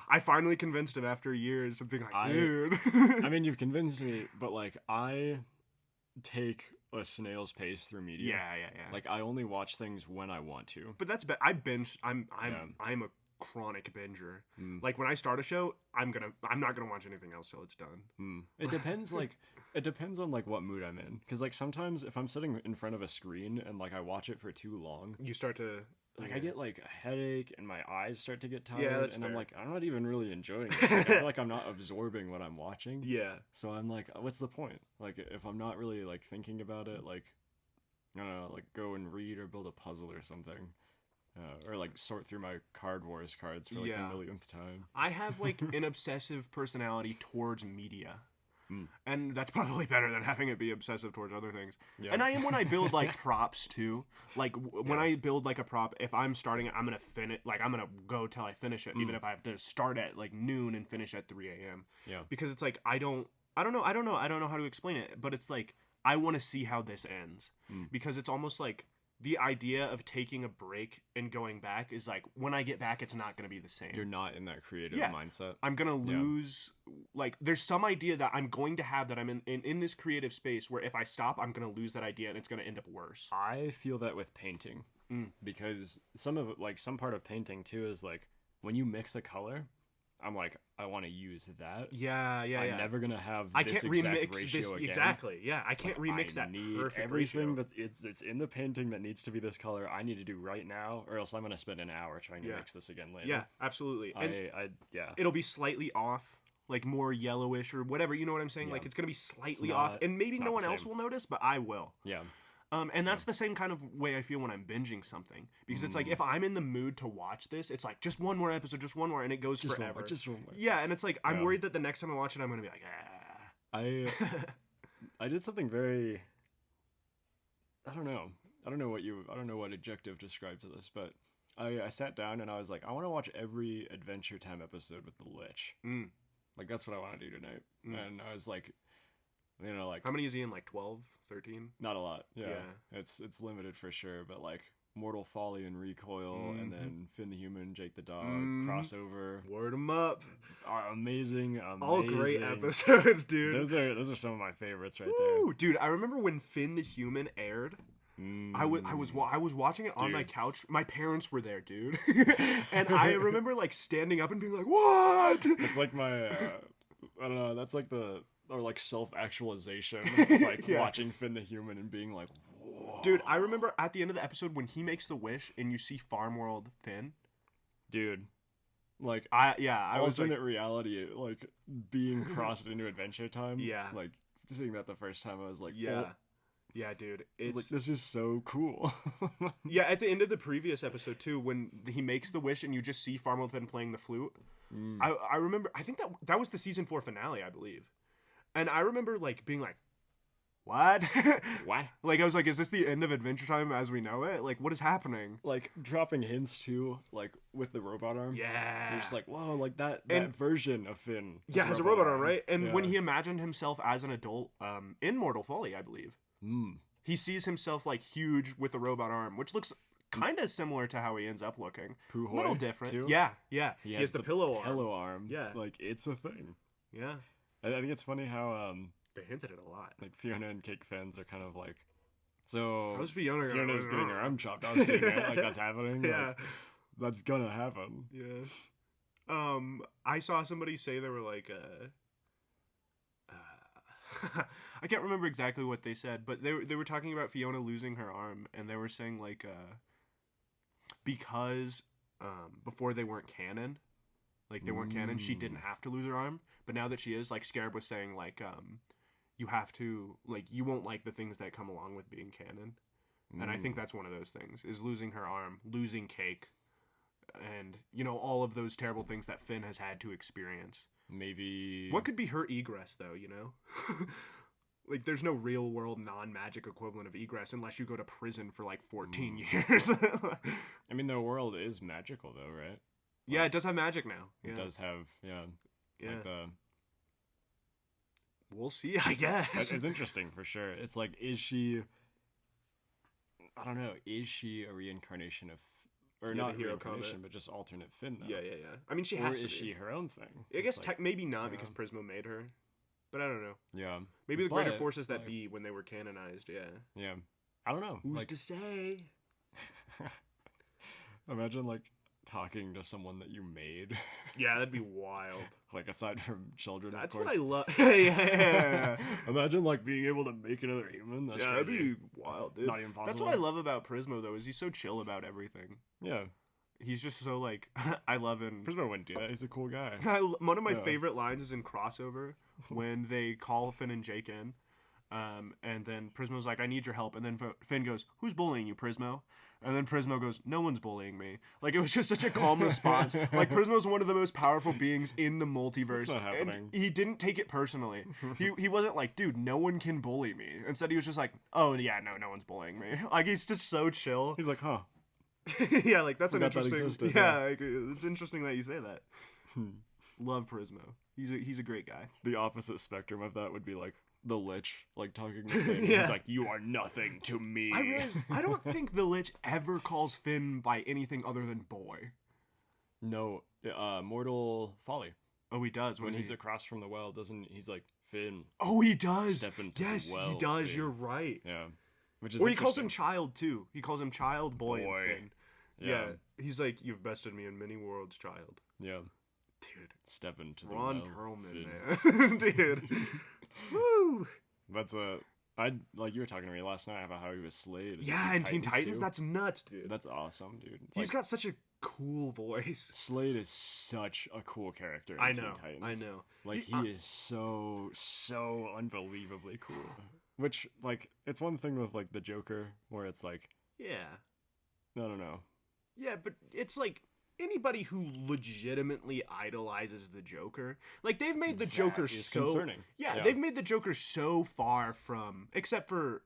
I finally convinced him after years of being like, dude. I mean, you've convinced me, but like I take a snail's pace through media. Yeah. Like I only watch things when I want to. But that's I binge. I'm a chronic binger. Like when I start a show, I'm not gonna watch anything else till it's done. It depends. It depends on like what mood I'm in. Because like sometimes if I'm sitting in front of a screen and like I watch it for too long, you start to I get like a headache and my eyes start to get tired. Yeah, that's and fair. I'm like, I'm not even really enjoying this. Like, I feel like I'm not absorbing what I'm watching. Yeah. So I'm like, what's the point? Like if I'm not really like thinking about it, like I don't know, like go and read or build a puzzle or something. Or like sort through my Card Wars cards for like the millionth time. I have like an obsessive personality towards media. And that's probably better than having it be obsessive towards other things. Yeah. And I am when I build like props too. Like when I build like a prop, if I'm starting it, I'm gonna finish. Like I'm gonna go till I finish it, even if I have to start at like noon and finish at 3 a.m. Yeah. Because it's like I don't know how to explain it, but it's like I want to see how this ends because it's almost like the idea of taking a break and going back is like when I get back, it's not going to be the same. You're not in that creative mindset. I'm going to lose. Like there's some idea that I'm going to have that I'm in this creative space where if I stop, I'm going to lose that idea and it's going to end up worse. I feel that with painting because some part of painting too is like when you mix a color, I'm like, I want to use that. Yeah. I'm never gonna have. I this can't exact remix ratio this again. exactly. Yeah, I can't remix that perfect everything ratio. that's in the painting that needs to be this color. I need to do right now, or else I'm gonna spend an hour trying to mix this again later. Yeah, absolutely. Yeah. It'll be slightly off, like more yellowish or whatever. You know what I'm saying? Yeah. Like it's gonna be slightly off, and maybe no one else will notice, but I will. Yeah. And that's the same kind of way I feel when I'm binging something. Because it's like, if I'm in the mood to watch this, it's like, just one more episode, just one more, and it goes forever. Just one more. Yeah, and it's like, I'm worried that the next time I watch it, I'm going to be like, I did something very... I don't know what adjective describes this, but I sat down and I was like, I want to watch every Adventure Time episode with the Lich. Like, that's what I want to do tonight. And I was like... You know, like how many is he in? Like 12, 13? Not a lot. Yeah. It's limited for sure, but like Mortal Folly and Recoil, and then Finn the Human, Jake the Dog, crossover. Word 'em up. Amazing. All great episodes, dude. Those are some of my favorites right there. Dude, I remember when Finn the Human aired. I was watching it on my couch. My parents were there, dude. And I remember like standing up and being like, "What?" It's like my I don't know, that's like like self-actualization. It's like watching Finn the Human and being like, whoa. Dude, I remember at the end of the episode when he makes the wish and you see Farm World Finn. Dude. Like I was alternate reality, like being crossed into Adventure Time. Yeah. Like seeing that the first time I was like, yeah. Oh. Yeah, dude. It's like, this is so cool. Yeah, at the end of the previous episode too, when he makes the wish and you just see Farm World Finn playing the flute. I remember, I think that was the season 4 finale, I believe. And I remember, like, being like, what? What? Like, I was like, is this the end of Adventure Time as we know it? Like, what is happening? Like, dropping hints, too, like, with the robot arm. Yeah. You're just like, whoa, like, that version of Finn. Has a robot arm, right? And when he imagined himself as an adult in Mortal Folly, I believe, he sees himself, like, huge with a robot arm, which looks kind of similar to how he ends up looking. Puhoy, A little different. too? Yeah. He has the pillow arm. Pillow arm. Yeah. Like, it's a thing. Yeah. I think it's funny how, They hinted it a lot. like, Fiona and Cake fans are kind of like, so... How's Fiona's getting her arm chopped off, seeing it, like, that's happening? Yeah. Like, that's gonna happen. Yeah. I saw somebody say they were like, I can't remember exactly what they said, but they were talking about Fiona losing her arm, and they were saying like, because before they weren't canon, like they weren't canon, she didn't have to lose her arm, but now that she is, like Scarab was saying, like, you have to, like, you won't like the things that come along with being canon, and I think that's one of those things, is losing her arm, losing Cake, and, you know, all of those terrible things that Finn has had to experience. Maybe... What could be her egress, though, you know? Like, there's no real-world non-magic equivalent of egress unless you go to prison for, like, 14 years. I mean, the world is magical, though, right? Yeah, it does have magic now. Yeah. It does have, Yeah. like the... We'll see, I guess. It's interesting, for sure. It's like, is she... I don't know. Is she a reincarnation of... Or not the hero reincarnation, comment. but just alternate Finn, though? Yeah. I mean, she has to Or is be. she her own thing? I guess like, maybe not, because Prismo made her. But I don't know. Yeah. Maybe the greater But, forces that like- be when they were canonized, yeah. Yeah. I don't know. Who's like, to say? imagine, like, talking to someone that you made. Yeah, that'd be wild. Like, aside from children, That's of what course. I love. Yeah. Imagine, like, being able to make another human. That's Yeah, crazy. that'd be wild, dude. Not even possible. That's what I love about Prismo, though, is he's so chill about everything. Yeah. He's just so, like, I love him. Prismo wouldn't do that. He's a cool guy. One of my Yeah. favorite lines is in Crossover when they call Finn and Jake in. And then Prismo's like, I need your help. And then Finn goes, who's bullying you, Prismo? And then Prismo goes, no one's bullying me. Like, it was just such a calm response. Like, Prismo's one of the most powerful beings in the multiverse. It's not happening. And he didn't take it personally. He wasn't like, dude, no one can bully me. Instead, he was just like, oh, yeah, no one's bullying me. Like, he's just so chill. He's like, huh. Yeah, like, that's an Forgot that interesting... existed, yeah, like, it's interesting that you say that. Hmm. Love Prismo. He's a great guy. The opposite spectrum of that would be, like, the Lich, like, talking to Finn. Yeah. He's like, you are nothing to me. I realize I don't think the Lich ever calls Finn by anything other than boy. No, Mortal Folly. Oh, he does. When he's across from the well, he's like, Finn. Oh, he does. Step into yes, the well, he does. Finn. You're right. Yeah. Which is Or he calls him interesting. child too. He calls him child, boy, Boy. and Finn. Yeah. He's like, you've bested me in many worlds, child. Yeah. Dude, Step into the Ron well, Perlman, Finn. man. Dude. Woo. That's like you were talking to me last night about how he was Slade. in Yeah, and Teen Titans, too. that's nuts, dude. That's awesome, dude. He's Like, got such a cool voice. Slade is such a cool character in I Teen know. Titans. I know. Like, he is so unbelievably cool. Which, like, it's one thing with, like, the Joker, where it's like, Yeah. I don't know. Yeah, but it's like anybody who legitimately idolizes the Joker, like they've made the Joker is so concerning. Yeah, Yeah. they've made the Joker so far from, except for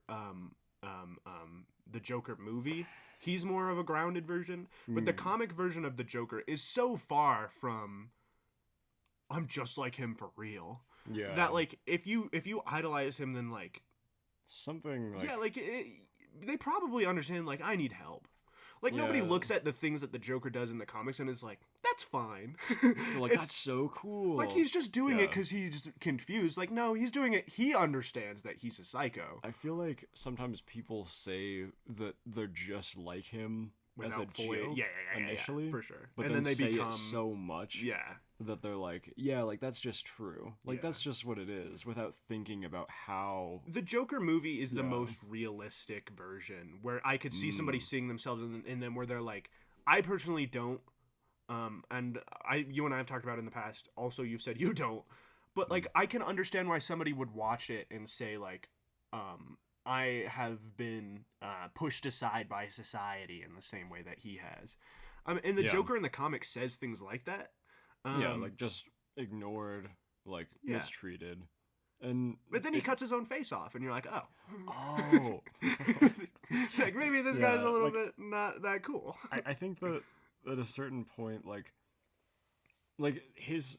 the Joker movie. He's more of a grounded version, but the comic version of the Joker is so far from I'm just like him for real. Yeah. That like if you idolize him, then like Something like... yeah, like they probably understand like I need help. Like nobody Yeah. looks at the things that the Joker does in the comics and is like, that's fine. like, It's- that's so cool. like he's just doing it Yeah. because he's confused. Like no, he's doing it. He understands that he's a psycho. I feel like sometimes people say that they're just like him as a Without fully- joke yeah, initially, for sure. but And then then they say become it so much yeah. that they're like, yeah, like that's just true. Like Yeah. that's just what it is, without thinking about how. The Joker movie is the Yeah. most realistic version where I could see somebody seeing themselves in them where they're like, I personally don't. And you and I have talked about it in the past. Also, you've said you don't. But like, I can understand why somebody would watch it and say like, I have been pushed aside by society in the same way that he has. And the Yeah. Joker in the comics says things like that. Yeah, like just ignored, like Yeah. mistreated, and But then he cuts his own face off, and you're like, oh. oh, Like, maybe this Yeah, guy's a little like- bit not that cool. I think that at a certain point, like his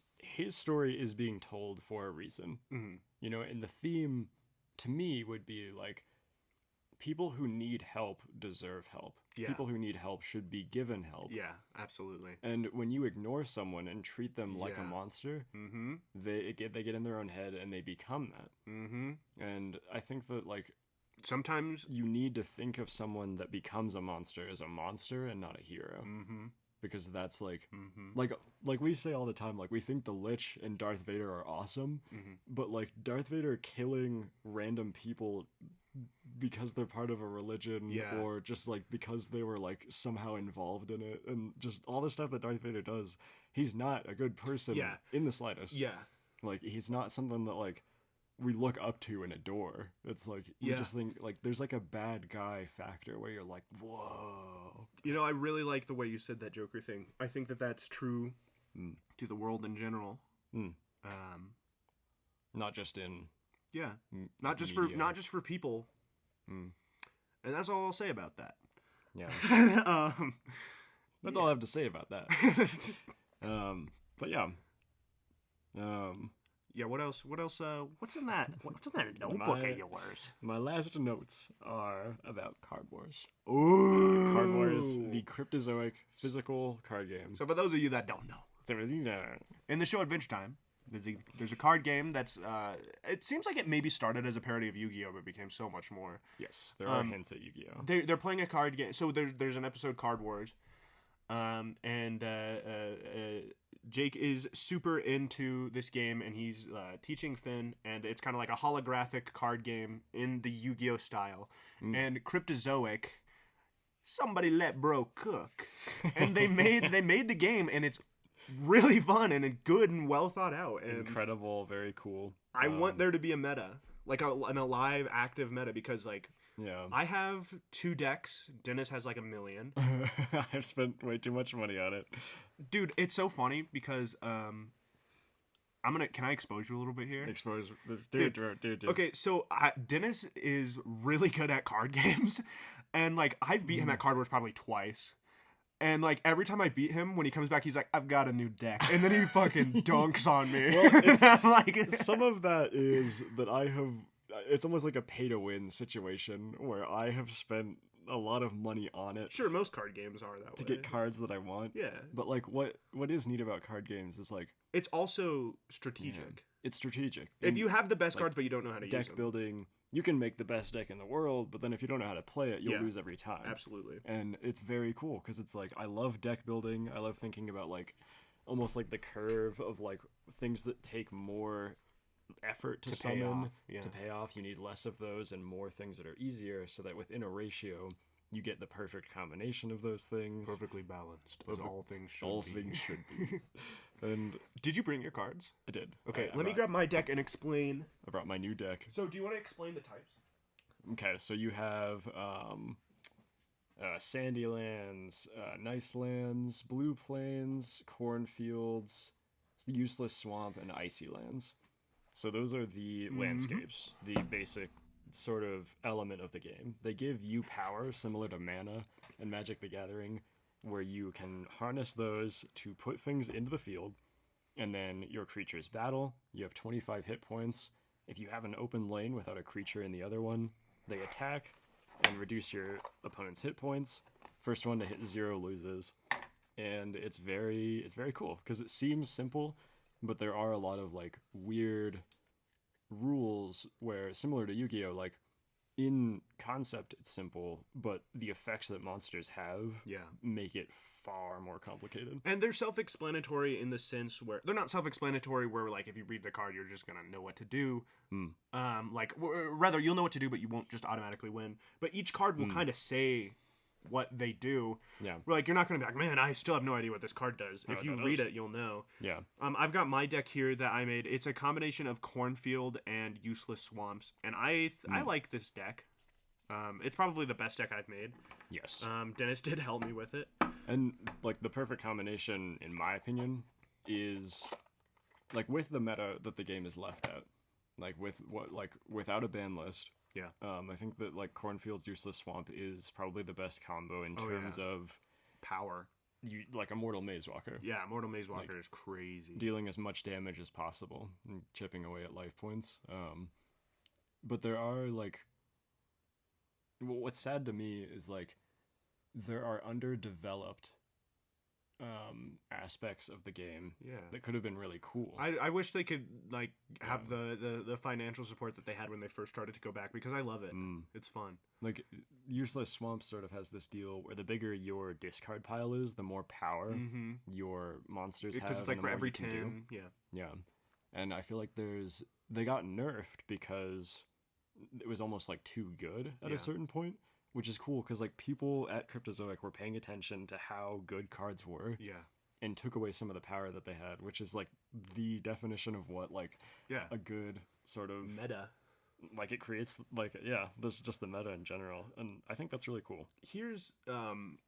story is being told for a reason, Mhm. you know, and the theme to me would be like people who need help deserve help. Yeah. People who need help should be given help. Yeah, absolutely. And when you ignore someone and treat them like a Yeah. monster, Mm-hmm. they get in their own head and they become that. Mm-hmm. And I think that like Sometimes. you need to think of someone that becomes a monster as a monster and not a hero. Mm-hmm. Because that's like Mm-hmm. like we say all the time, like we think the Lich and Darth Vader are awesome, Mm-hmm. but like Darth Vader killing random people because they're part of a religion, Yeah. or just like because they were like somehow involved in it, and just all the stuff that Darth Vader does, he's not a good person Yeah. in the slightest. Yeah. Like he's not someone that like we look up to and adore. It's like we Yeah. just think like there's like a bad guy factor where you're like, whoa. You know, I really like the way you said that Joker thing. I think that that's true Mm. to the world in general. Mm. Not just in Yeah. m- Not just for people. Mm. And that's all I'll say about that. Yeah. That's That's all I have to say about that. But yeah. Yeah, what else? What's in that notebook of yours? My last notes are about Card Wars. Ooh. Card Wars, the Cryptozoic physical card game. So for those of you that don't know, in the show Adventure Time, there's a card game that's it seems like it maybe started as a parody of Yu-Gi-Oh, but became so much more. Yes, there are hints at Yu-Gi-Oh. They're playing a card game. So there's an episode Card Wars, and Jake is super into this game, and he's teaching Finn, and it's kind of like a holographic card game in the Yu-Gi-Oh style. And Cryptozoic, somebody let bro cook, and they made the game, and it's really fun and good and well thought out. And Incredible, very cool. I want there to be a meta, like an alive, active meta, because like. Yeah. I have 2 decks. Dennis has like 1 million. I've spent way too much money on it. Dude, it's so funny because can I expose you a little bit here? Expose this dude. Okay, so Dennis is really good at card games, and like I've beat him at Card Wars probably twice. And like every time I beat him, when he comes back, he's like, "I've got a new deck," and then he fucking dunks on me. Well, it's, like some of that is that I have. It's almost like a pay-to-win situation where I have spent a lot of money on it. Sure, most card games are that way. To get cards that I want. Yeah. But like, what is neat about card games is like it's also strategic. Yeah, it's strategic. If you have the best cards but you don't know how to use them. Deck building, you can make the best deck in the world, but then if you don't know how to play it, you'll lose every time. Absolutely. And it's very cool because it's like I love deck building. I love thinking about like almost like the curve of like things that take more effort to pay summon off. Yeah. to pay off. You need less of those and more things that are easier, so that within a ratio you get the perfect combination of those things. Perfectly balanced, as all things should All be. things should be. And Did you bring your cards? I did. Okay, I let me brought- grab my deck and explain. I brought my new deck. So, do you want to explain the types? Okay, so you have sandy lands, nice lands, blue plains, cornfields, useless swamp, and icy lands. So those are the landscapes, the basic sort of element of the game. They give you power similar to mana and Magic the Gathering, where you can harness those to put things into the field, and then your creatures battle. You have 25 hit points. If you have an open lane without a creature in the other one, they attack and reduce your opponent's hit points. First one to hit 0 loses. And it's very cool because it seems simple, but there are a lot of like weird rules where, similar to Yu-Gi-Oh, like in concept it's simple, but the effects that monsters have make it far more complicated. And they're self-explanatory in the sense where they're not self-explanatory where like if you read the card you're just gonna know what to do. Rather you'll know what to do, but you won't just automatically win. But each card will kind of say what they do. Yeah. Like you're not gonna be like, man, I still have no idea what this card does. If you read it, you'll know. Yeah. I've got my deck here that I made. It's a combination of cornfield and useless swamps, and I like this deck. It's probably the best deck I've made. Yes. Dennis did help me with it. And like the perfect combination, in my opinion, is like with the meta that the game is left at, like without a ban list. Yeah. I think that like Cornfield's Useless Swamp is probably the best combo in terms of power. You like a Mortal Maze Walker. Yeah, Mortal Maze Walker is crazy. Dealing as much damage as possible and chipping away at life points. But there are like what's sad to me is like there are underdeveloped aspects of the game Yeah. that could have been really cool. I wish they could like have the financial support that they had when they first started to go back, because I love it. It's fun. Like Useless Swamp sort of has this deal where the bigger your discard pile is, the more power your monsters have. Because it's like and for the more every you can 10. do. Yeah. Yeah. And I feel like they got nerfed because it was almost like too good at a certain point, which is cool because like people at Cryptozoic were paying attention to how good cards were. Yeah. And took away some of the power that they had, which is like the definition of what like a good sort of meta. Like it creates like there's just the meta in general, and I think that's really cool. Here's I'm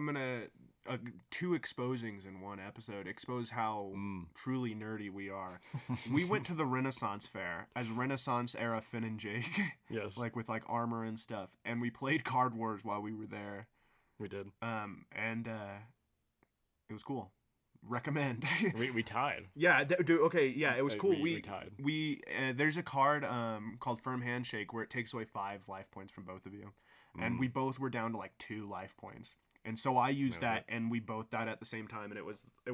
gonna 2 exposings in one episode expose how truly nerdy we are. We went to the Renaissance Fair as Renaissance era Finn and Jake. Yes, like with like armor and stuff, and we played Card Wars while we were there. We did. And it was cool. Recommend. we tied. Yeah, dude. Okay, yeah, it was cool. We tied. There's a card called Firm Handshake where it takes away 5 life points from both of you, and we both were down to like 2 life points, and so I used that, and we both died at the same time, and it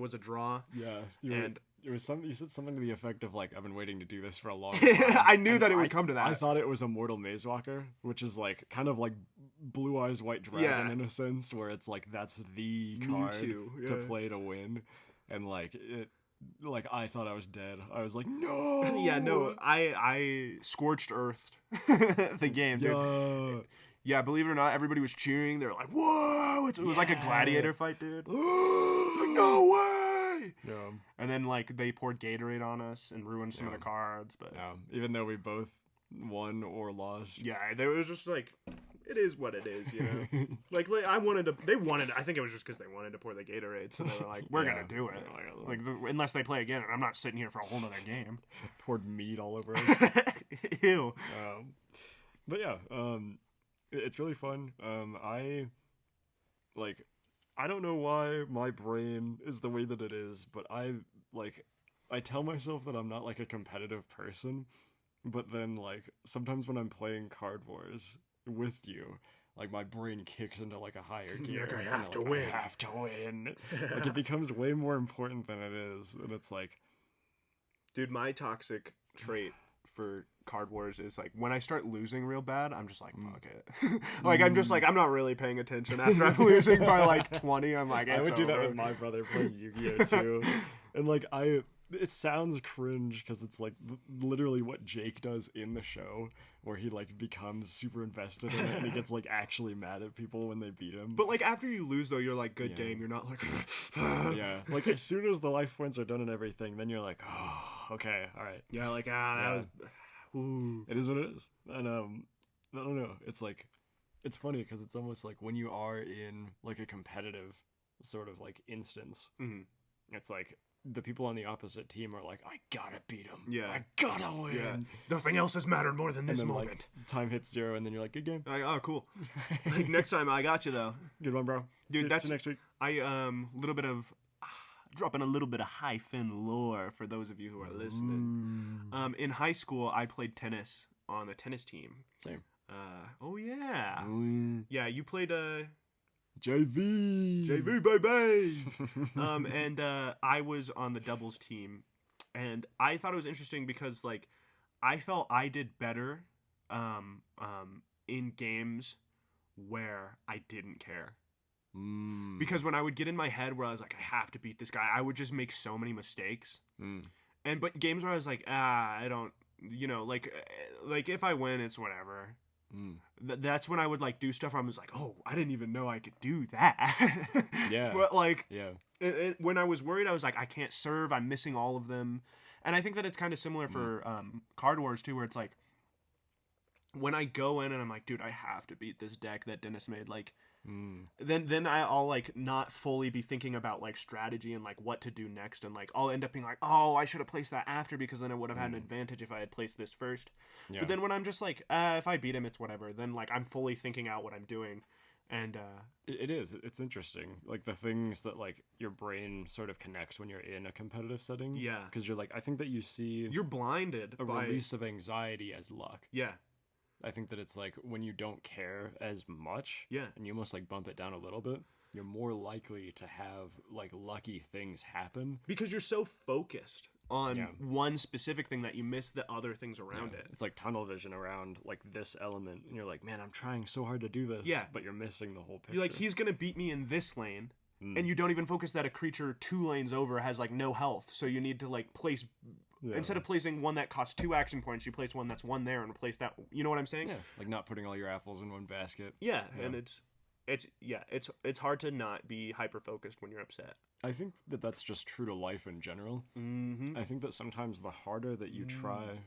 was a draw. Yeah, it was something. You said something to the effect of like, "I've been waiting to do this for a long time." I knew that it would come to that. I thought it was a Mortal Maze Walker, which is like kind of like Blue Eyes White Dragon in a sense, where it's like that's the card to play to win, and like it. Like I thought I was dead. I was like, no. Yeah, no. I scorched earthed the game, dude. Yeah, believe it or not, everybody was cheering. They were like, "Whoa!" It was like a gladiator fight, dude. No way! Yeah. And then like they poured Gatorade on us and ruined some of the cards, but even though we both won or lost. Yeah, there was just like, it is what it is, you know. like I think it was just because they wanted to pour the Gatorade, so they were like, "We're gonna do it." Like unless they play again, and I'm not sitting here for a whole nother game. Poured meat all over us. Ew. But yeah, it's really fun. I don't know why my brain is the way that it is, but I tell myself that I'm not like a competitive person, but then like sometimes when I'm playing Card Wars with you, like my brain kicks into like a higher gear. Like, I have to win. I have to win. Like it becomes way more important than it is, and it's like, dude, my toxic trait for Card Wars is like when I start losing real bad, I'm just like, fuck it. Like I'm just like, I'm not really paying attention after I'm losing by like 20. I'm like, I would do that with my brother playing Yu-Gi-Oh too. And like it sounds cringe because it's like literally what Jake does in the show, where he like becomes super invested in it and he gets like actually mad at people when they beat him. But like after you lose though, you're like, good game. You're not like yeah. Like as soon as the life points are done and everything, then you're like, oh, okay, all right. Yeah, like that was. Ooh. It is what it is. And I don't know. It's like, it's funny because it's almost like when you are in like a competitive sort of like instance, it's like the people on the opposite team are like, I gotta beat him. Yeah. I gotta win. Yeah. Nothing else has mattered more than this moment. Like, time hits 0 and then you're like, good game. Like, oh, cool. Like next time I got you though. Good one, bro. Dude, see you next week. Little bit of dropping a little bit of high fin lore for those of you who are listening. In high school, I played tennis on the tennis team. Same. Oh yeah. Yeah, you played JV, baby. And I was on the doubles team, and I thought it was interesting because like I felt I did better in games where I didn't care. Because when I would get in my head where I was like, I have to beat this guy, I would just make so many mistakes. But games where I was like, I don't, you know, like if I win, it's whatever. That's when I would like do stuff where I was like, oh, I didn't even know I could do that. Yeah. But like, when I was worried, I was like, I can't serve. I'm missing all of them. And I think that it's kind of similar for Card Wars too, where it's like, when I go in and I'm like, dude, I have to beat this deck that Dennis made, like, then I'll like not fully be thinking about like strategy and like what to do next, and like I'll end up being like, oh, I should have placed that after because then I would have had an advantage if I had placed this first. But then when I'm just like, if I beat him, it's whatever, then like I'm fully thinking out what I'm doing. And it's interesting, like the things that like your brain sort of connects when you're in a competitive setting. Yeah, because you're like, I think that you're blinded by release of anxiety as luck. Yeah. I think that it's like when you don't care as much, Yeah. and you almost like bump it down a little bit, you're more likely to have like lucky things happen. Because you're so focused on Yeah. one specific thing that you miss the other things around Yeah. it. It's like tunnel vision around like this element, and you're like, man, I'm trying so hard to do this. Yeah. But you're missing the whole picture. You're like, he's gonna beat me in this lane, and you don't even focus that a creature 2 lanes over has like no health, so you need to like place instead of placing one that costs 2 action points, you place one that's 1 there and replace that. You know what I'm saying? Yeah, like not putting all your apples in one basket. Yeah, and it's hard to not be hyper focused when you're upset. I think that that's just true to life in general. Mm-hmm. I think that sometimes the harder that you try,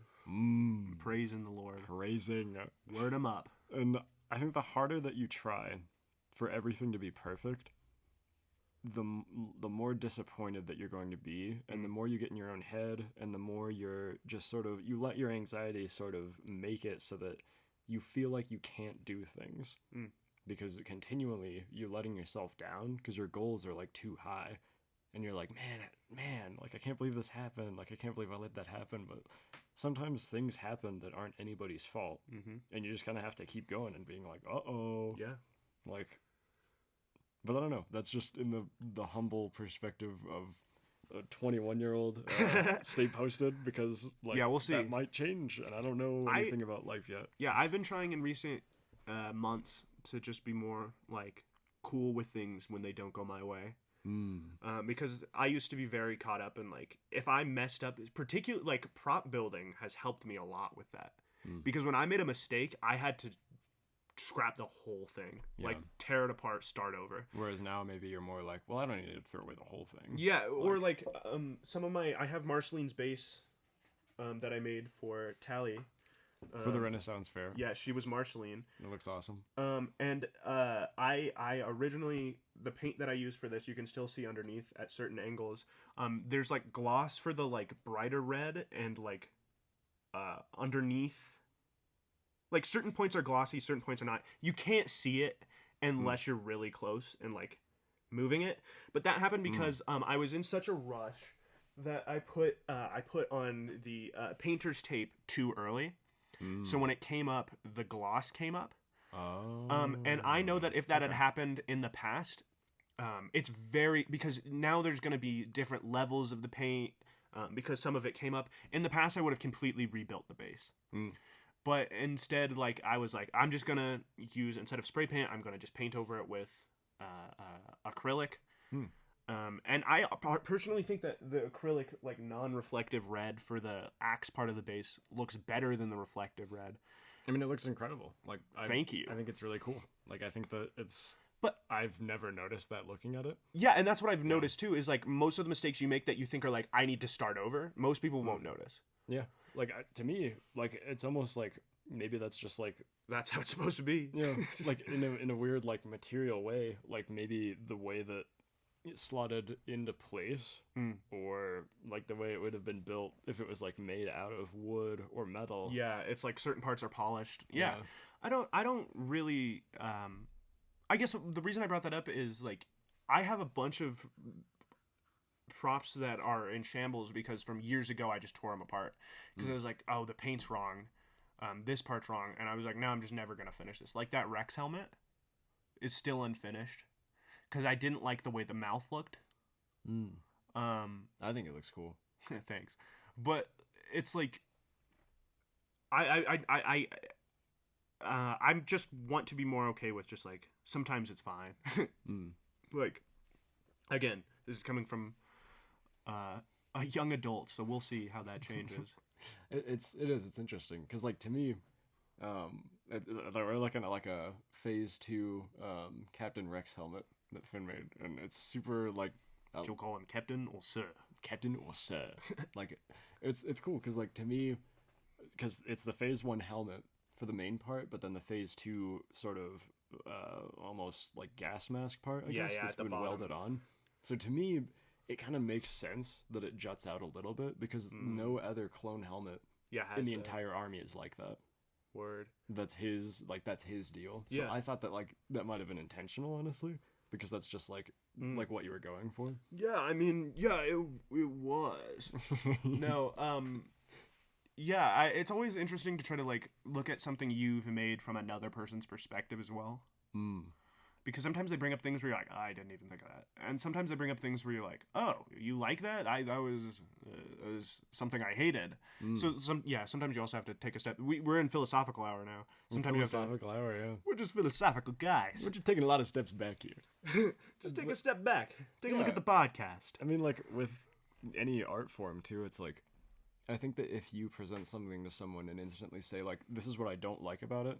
Praising the Lord, praising, word him up. and I think the harder that you try for everything to be perfect, the more disappointed that you're going to be, and the more you get in your own head, and the more you're just sort of, you let your anxiety sort of make it so that you feel like you can't do things. Because continually you're letting yourself down because your goals are like too high, and you're like, man, like I can't believe this happened, like I can't believe I let that happen. But sometimes things happen that aren't anybody's fault, and you just kind of have to keep going and being like, Yeah. like. But I don't know. That's just in the humble perspective of a 21-year-old. Stay posted, because like, Yeah, we'll see. That might change, and I don't know anything about life yet. Yeah, I've been trying in recent months to just be more like cool with things when they don't go my way. Because I used to be very caught up in like, if I messed up, particularly like prop building has helped me a lot with that. Because when I made a mistake, I had to scrap the whole thing, like tear it apart, start over. Whereas now maybe you're more like, well, I don't need to throw away the whole thing. Yeah, or like some of I have Marceline's base that I made for Tally. For the Renaissance Fair. Yeah, she was Marceline. It looks awesome. And I originally, the paint that I used for this, you can still see underneath at certain angles. There's like gloss for the like brighter red, and like underneath, like certain points are glossy, certain points are not. You can't see it unless you're really close and like moving it. But that happened because I was in such a rush that I put on the painter's tape too early. So when it came up, the gloss came up. And I know that if that had happened in the past, it's because now there's going to be different levels of the paint, because some of it came up. In the past, I would have completely rebuilt the base. But instead, like, I was like, I'm just going to use, instead of spray paint, I'm going to just paint over it with acrylic. And I personally think that the acrylic, like, non-reflective red for the axe part of the base looks better than the reflective red. I mean, it looks incredible. Like, Thank you. I think it's really cool. Like, I think that it's... But I've never noticed that looking at it. Yeah, and that's what I've noticed, too, is, like, most of the mistakes you make that you think are, like, I need to start over, most people won't notice. Yeah. Like, to me, like, it's almost like, maybe that's just, like... That's how it's supposed to be. Yeah. Like, in a weird, like, material way. Like, maybe the way that it slotted into place, or like the way it would have been built if it was like made out of wood or metal. Yeah, it's like certain parts are polished. Yeah. I don't really I guess the reason I brought that up is like I have a bunch of props that are in shambles because from years ago I just tore them apart because I was like, oh, the paint's wrong, this part's wrong, and I was like, no, I'm just never gonna finish this. Like that Rex helmet is still unfinished because I didn't like the way the mouth looked. I think it looks cool. Thanks, but it's like I just want to be more okay with just like sometimes it's fine. Like again, this is coming from a young adult, so we'll see how that changes. It's interesting because like to me, we're looking at like a Phase 2 Captain Rex helmet that Finn made, and it's super like. You'll call him Captain or Sir. Captain or Sir. Like it's cool because like to me, because it's the Phase 1 helmet for the main part, but then the Phase 2 sort of almost like gas mask part, I guess, that's been welded on. So to me, it kind of makes sense that it juts out a little bit because no other clone helmet in the entire army is like that. Word. That's his deal. So I thought that like that might have been intentional, honestly, because that's just like what you were going for. Yeah, I mean, yeah, it was. No, Yeah, it's always interesting to try to like look at something you've made from another person's perspective as well. Mm. Because sometimes they bring up things where you're like, oh, I didn't even think of that, and sometimes they bring up things where you're like, oh, you like that? That was something I hated. So sometimes you also have to take a step. We're in philosophical hour now. Sometimes you have to. Philosophical hour, yeah. We're just philosophical guys. We're just taking a lot of steps back here. Just take a step back. Take a look Yeah. at the podcast. I mean, like, with any art form, too, it's like, I think that if you present something to someone and instantly say, like, this is what I don't like about it,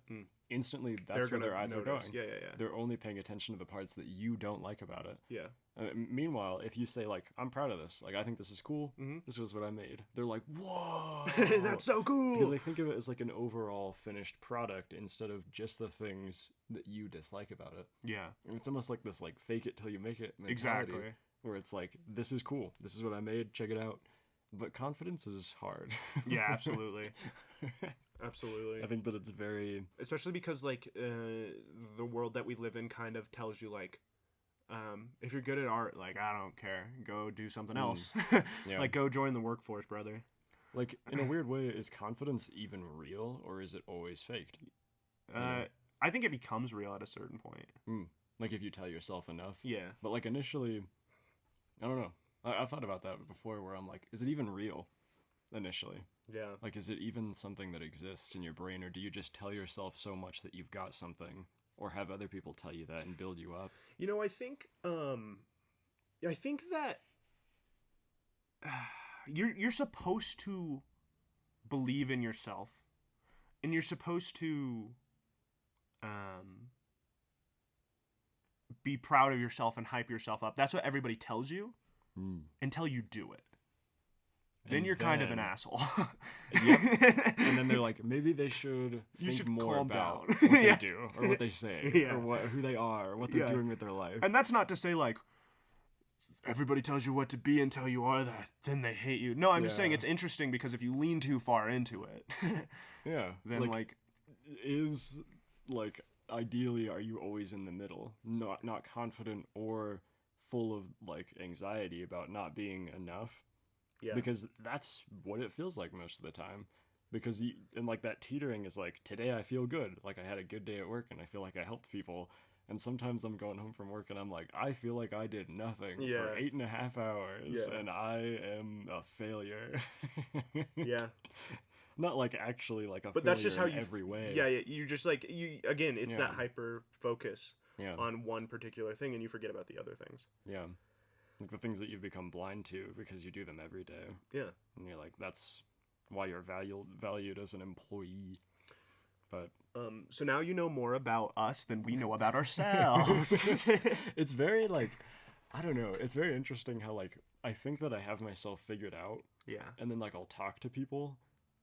instantly that's where their eyes are going. Yeah. They're only paying attention to the parts that you don't like about it. Yeah. Meanwhile, if you say, like, I'm proud of this, like, I think this is cool, this was what I made, they're like, whoa! That's so cool! Because they think of it as, like, an overall finished product instead of just the things that you dislike about it. Yeah. And it's almost like this, like, fake it till you make it mentality. Exactly. Where it's like, this is cool, this is what I made, check it out. But confidence is hard. Yeah, absolutely. Absolutely. I think that it's very... Especially because, like, the world that we live in kind of tells you, like, if you're good at art, like, I don't care. Go do something else. Yeah. Like, go join the workforce, brother. Like, in a weird way, is confidence even real, or is it always faked? I think it becomes real at a certain point. Like, if you tell yourself enough. Yeah. But, like, initially, I don't know. I've thought about that before, where I'm like, is it even real initially? Yeah. Like, is it even something that exists in your brain, or do you just tell yourself so much that you've got something, or have other people tell you that and build you up? You know, I think that you're supposed to believe in yourself, and you're supposed to be proud of yourself and hype yourself up. That's what everybody tells you. Until you do it. Then you're kind of an asshole. Yep. And then they're like, maybe they should think more calm about down. what Yeah. they do, or what they say, Yeah. or who they are, or what they're doing with their life. And that's not to say, like, everybody tells you what to be until you are that, then they hate you. No, I'm just saying it's interesting because if you lean too far into it, Yeah. then, like... Is, like, ideally, are you always in the middle? Not confident or full of, like, anxiety about not being enough. Yeah. Because that's what it feels like most of the time. Because and like that teetering is like, today I feel good, like I had a good day at work and I feel like I helped people. And sometimes I'm going home from work and I'm like, I feel like I did nothing for 8.5 hours and I am a failure. Yeah. Not like actually like a but failure that's just how in every way. Yeah, you're just like, again, it's that hyper focus Yeah. on one particular thing and you forget about the other things. Yeah. Like the things that you've become blind to because you do them every day. Yeah. And you're like, that's why you're valued as an employee. But so now you know more about us than we know about ourselves. It's very, like, I don't know. It's very interesting how, like, I think that I have myself figured out. Yeah. And then, like, I'll talk to people.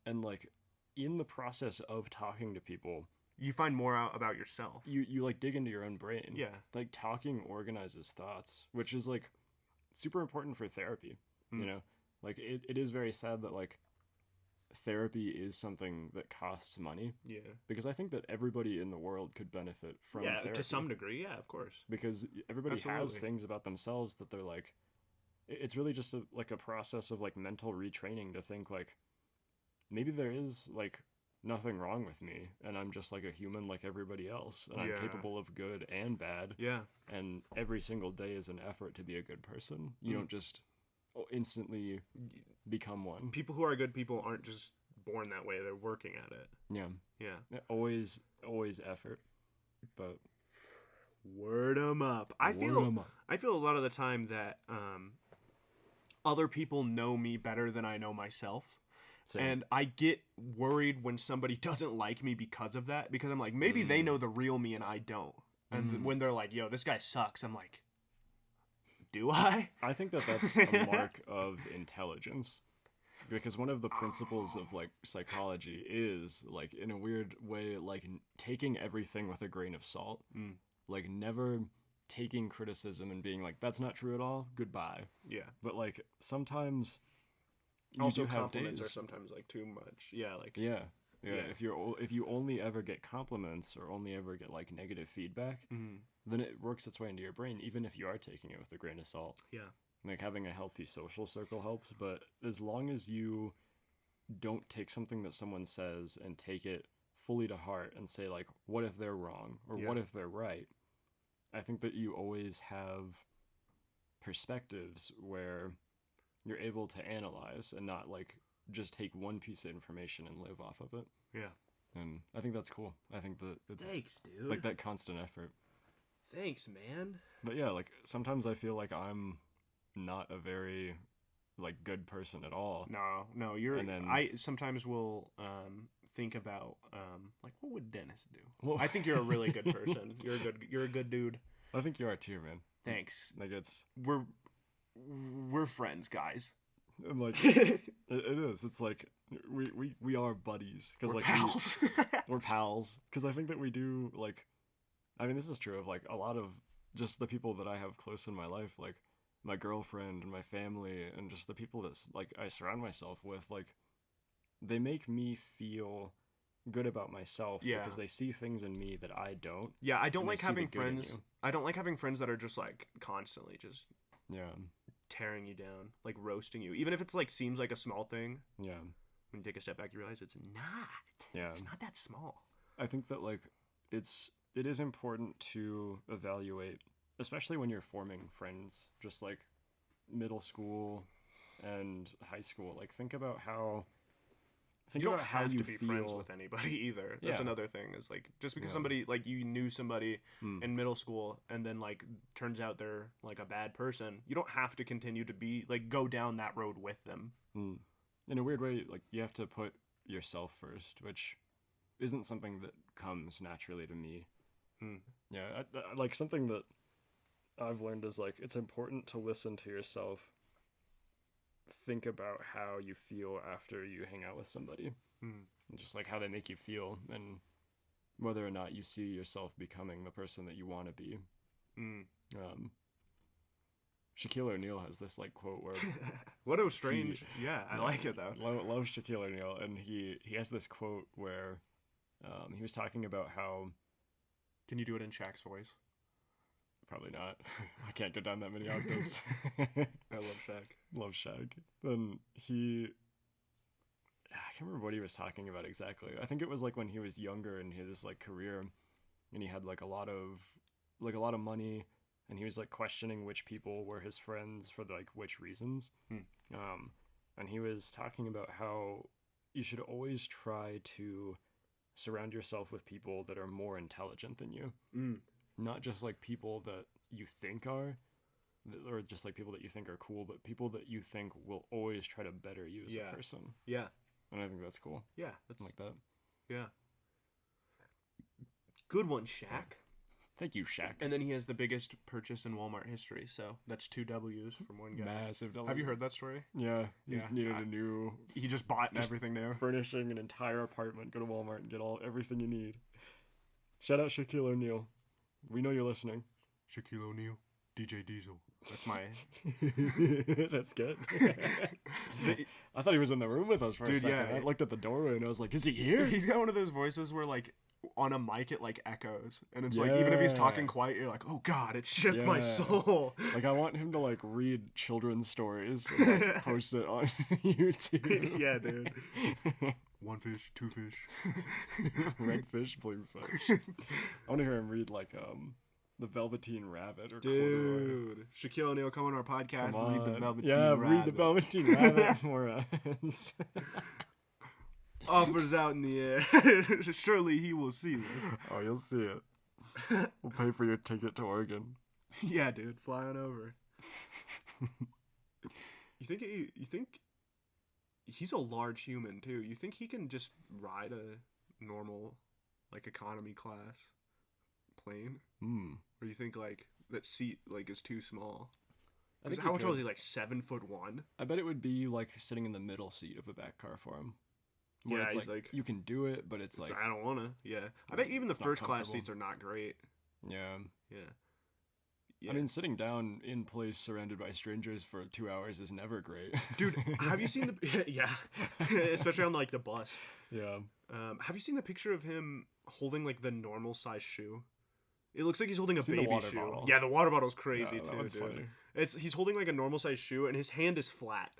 And, like, in the process of talking to people, you find more out about yourself. You like, dig into your own brain. Yeah. Like, talking organizes thoughts, which is, like, super important for therapy. You know? Like, it is very sad that, like, therapy is something that costs money. Yeah. Because I think that everybody in the world could benefit from therapy. To some degree, yeah, of course. Because everybody has things about themselves that they're like, it's really just a process of, like, mental retraining to think, like, maybe there is, like, nothing wrong with me, and I'm just, like, a human like everybody else, and I'm capable of good and bad. Yeah. And every single day is an effort to be a good person. You don't just instantly become one. People who are good people aren't just born that way, they're working at it. Yeah. Yeah. Always effort. But word 'em up. I feel a lot of the time that other people know me better than I know myself. Same. And I get worried when somebody doesn't like me because of that, because I'm like, maybe they know the real me and I don't. And when they're like, yo, this guy sucks, I'm like, do I? I think that that's a mark of intelligence. Because one of the principles of, like, psychology is, like, in a weird way, like, taking everything with a grain of salt. Like, never taking criticism and being like, that's not true at all, goodbye. Yeah. But, like, sometimes also compliments are sometimes, like, too much. Yeah, like... Yeah. If you only ever get compliments or only ever get, like, negative feedback, then it works its way into your brain, even if you are taking it with a grain of salt. Yeah. Like, having a healthy social circle helps, but as long as you don't take something that someone says and take it fully to heart and say like, what if they're wrong or what if they're right? I think that you always have perspectives where you're able to analyze and not like just take one piece of information and live off of it. Yeah. And I think that's cool. I think that it's Thanks, dude. like that constant effort. Thanks, man. But yeah, like sometimes I feel like I'm not a very like good person at all. No, you're. And then I sometimes will think about like what would Dennis do? Well, I think you're a really good person. You're a good dude. I think you are too, man. Thanks. Like it's we're friends, guys. I'm like it is. It's like we are buddies because We're like pals. we're pals because I think that we do like. I mean, this is true of like a lot of just the people that I have close in my life, like my girlfriend and my family, and just the people that like I surround myself with. Like, they make me feel good about myself because they see things in me that I don't. Yeah, I don't and like they see the having good in friends. you. I don't like having friends that are just like constantly just Yeah, tearing you down, like roasting you, even if it's like seems like a small thing. yeah, When you take a step back, you realize it's not. yeah. It's not that small. I think that like it is important to evaluate, especially when you're forming friends, just like middle school and high school. Like think about how You don't have you to be feel. friends with anybody either. That's Yeah. another thing. Is like just because Yeah. somebody like you knew somebody Hmm. in middle school and then like turns out they're like a bad person, you don't have to continue to be like go down that road with them. Mm. In a weird way, like you have to put yourself first, which isn't something that comes naturally to me. Mm. Yeah, like something that I've learned is like it's important to listen to yourself. Think about how you feel after you hang out with somebody, Mm. and just like how they make you feel, and whether or not you see yourself becoming the person that you want to be. Mm. Shaquille O'Neal has this like quote where What a strange. Yeah, I like it though. love Shaquille O'Neal, and he has this quote where he was talking about how Can you do it in Shaq's voice? probably not. I can't go down that many octaves. I love Shaq. Love Shaq. Then I can't remember what he was talking about exactly. I think it was like when he was younger in his like career, and he had like a lot of money, and he was like questioning which people were his friends for like which reasons. And he was talking about how you should always try to surround yourself with people that are more intelligent than you. Mm. Not just like people that you think are, or just like people that you think are cool, but people that you think will always try to better you as a person. Yeah. And I think that's cool. Yeah. That's Like that. Yeah. Good one, Shaq. Thank you, Shaq. And then he has the biggest purchase in Walmart history, so that's 2 W's from one guy. Massive. Have you heard that story? Yeah. He Yeah. needed a new He just bought everything there. furnishing an entire apartment. Go to Walmart and get everything you need. Shout out Shaquille O'Neal. We know you're listening. Shaquille O'Neal, DJ Diesel. That's my... That's good. I thought he was in the room with us for a Dude, second. yeah. I looked at the doorway and I was like, is he here? He's got one of those voices where, like, on a mic it, like, echoes. And it's like, even if he's talking Yeah. quiet, you're like, oh, God, it shook my Yeah. soul. Like, I want him to, like, read children's stories and like, post it on YouTube. Yeah, dude. 1 fish, 2 fish. Red fish, blue fish. I want to hear him read, like, the Velveteen Rabbit or Corduroy. Dude. Shaquille O'Neal, come on our podcast. Come Read the on. Velveteen Read the Rabbit. Velveteen Rabbit for us. Offers out in the air. Surely he will see this. Oh, you'll see it. We'll pay for your ticket to Oregon. Yeah, dude. Fly on over. You think he's a large human too? You think he can just ride a normal, like, economy class plane? Hmm. Or you think like that seat like is too small? I Because think how he tall is could. he? Like 7'1"? I bet it would be like sitting in the middle seat of a back car for him. Where Yeah, it's he's like, like- you can do it, but it's like, I don't wanna. Yeah, I bet even the It's not first class comfortable. seats are not great. yeah. Yeah. I mean, sitting down in place surrounded by strangers for 2 hours is never great. Dude, have you seen the? Yeah, especially on like the bus. Yeah. Have you seen the picture of him holding like the normal size shoe? It looks like he's holding a Seen the baby water shoe. bottle. Yeah, the water bottle's crazy Yeah, that too, one's dude. funny. He's holding like a normal size shoe and his hand is flat.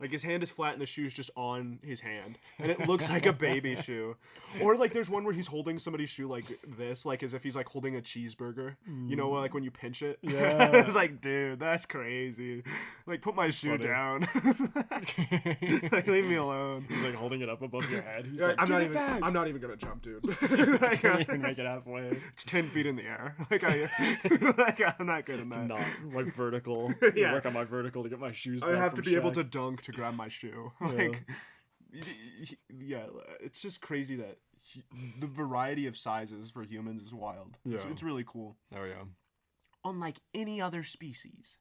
Like his hand is flat and the shoe's just on his hand, and it looks like a baby shoe. Or like there's one where he's holding somebody's shoe like this, like as if he's like holding a cheeseburger. You know, like when you pinch it. Yeah. It's like, dude, that's crazy. Like put my shoe funny. down. Like leave me alone. He's like holding it up above your head. He's Yeah, like, I'm "Give not it even. back." I'm not even gonna jump, dude. Like, Can't even make it halfway. it's 10 feet in the air. Like I'm not good at that. Not my vertical. Yeah. Work on my vertical to get my shoes. I back have from to be able Shaq. to dunk to grab my shoe. Like, yeah, it's just crazy that the variety of sizes for humans is wild. Yeah. It's really cool. Oh yeah. Unlike any other species.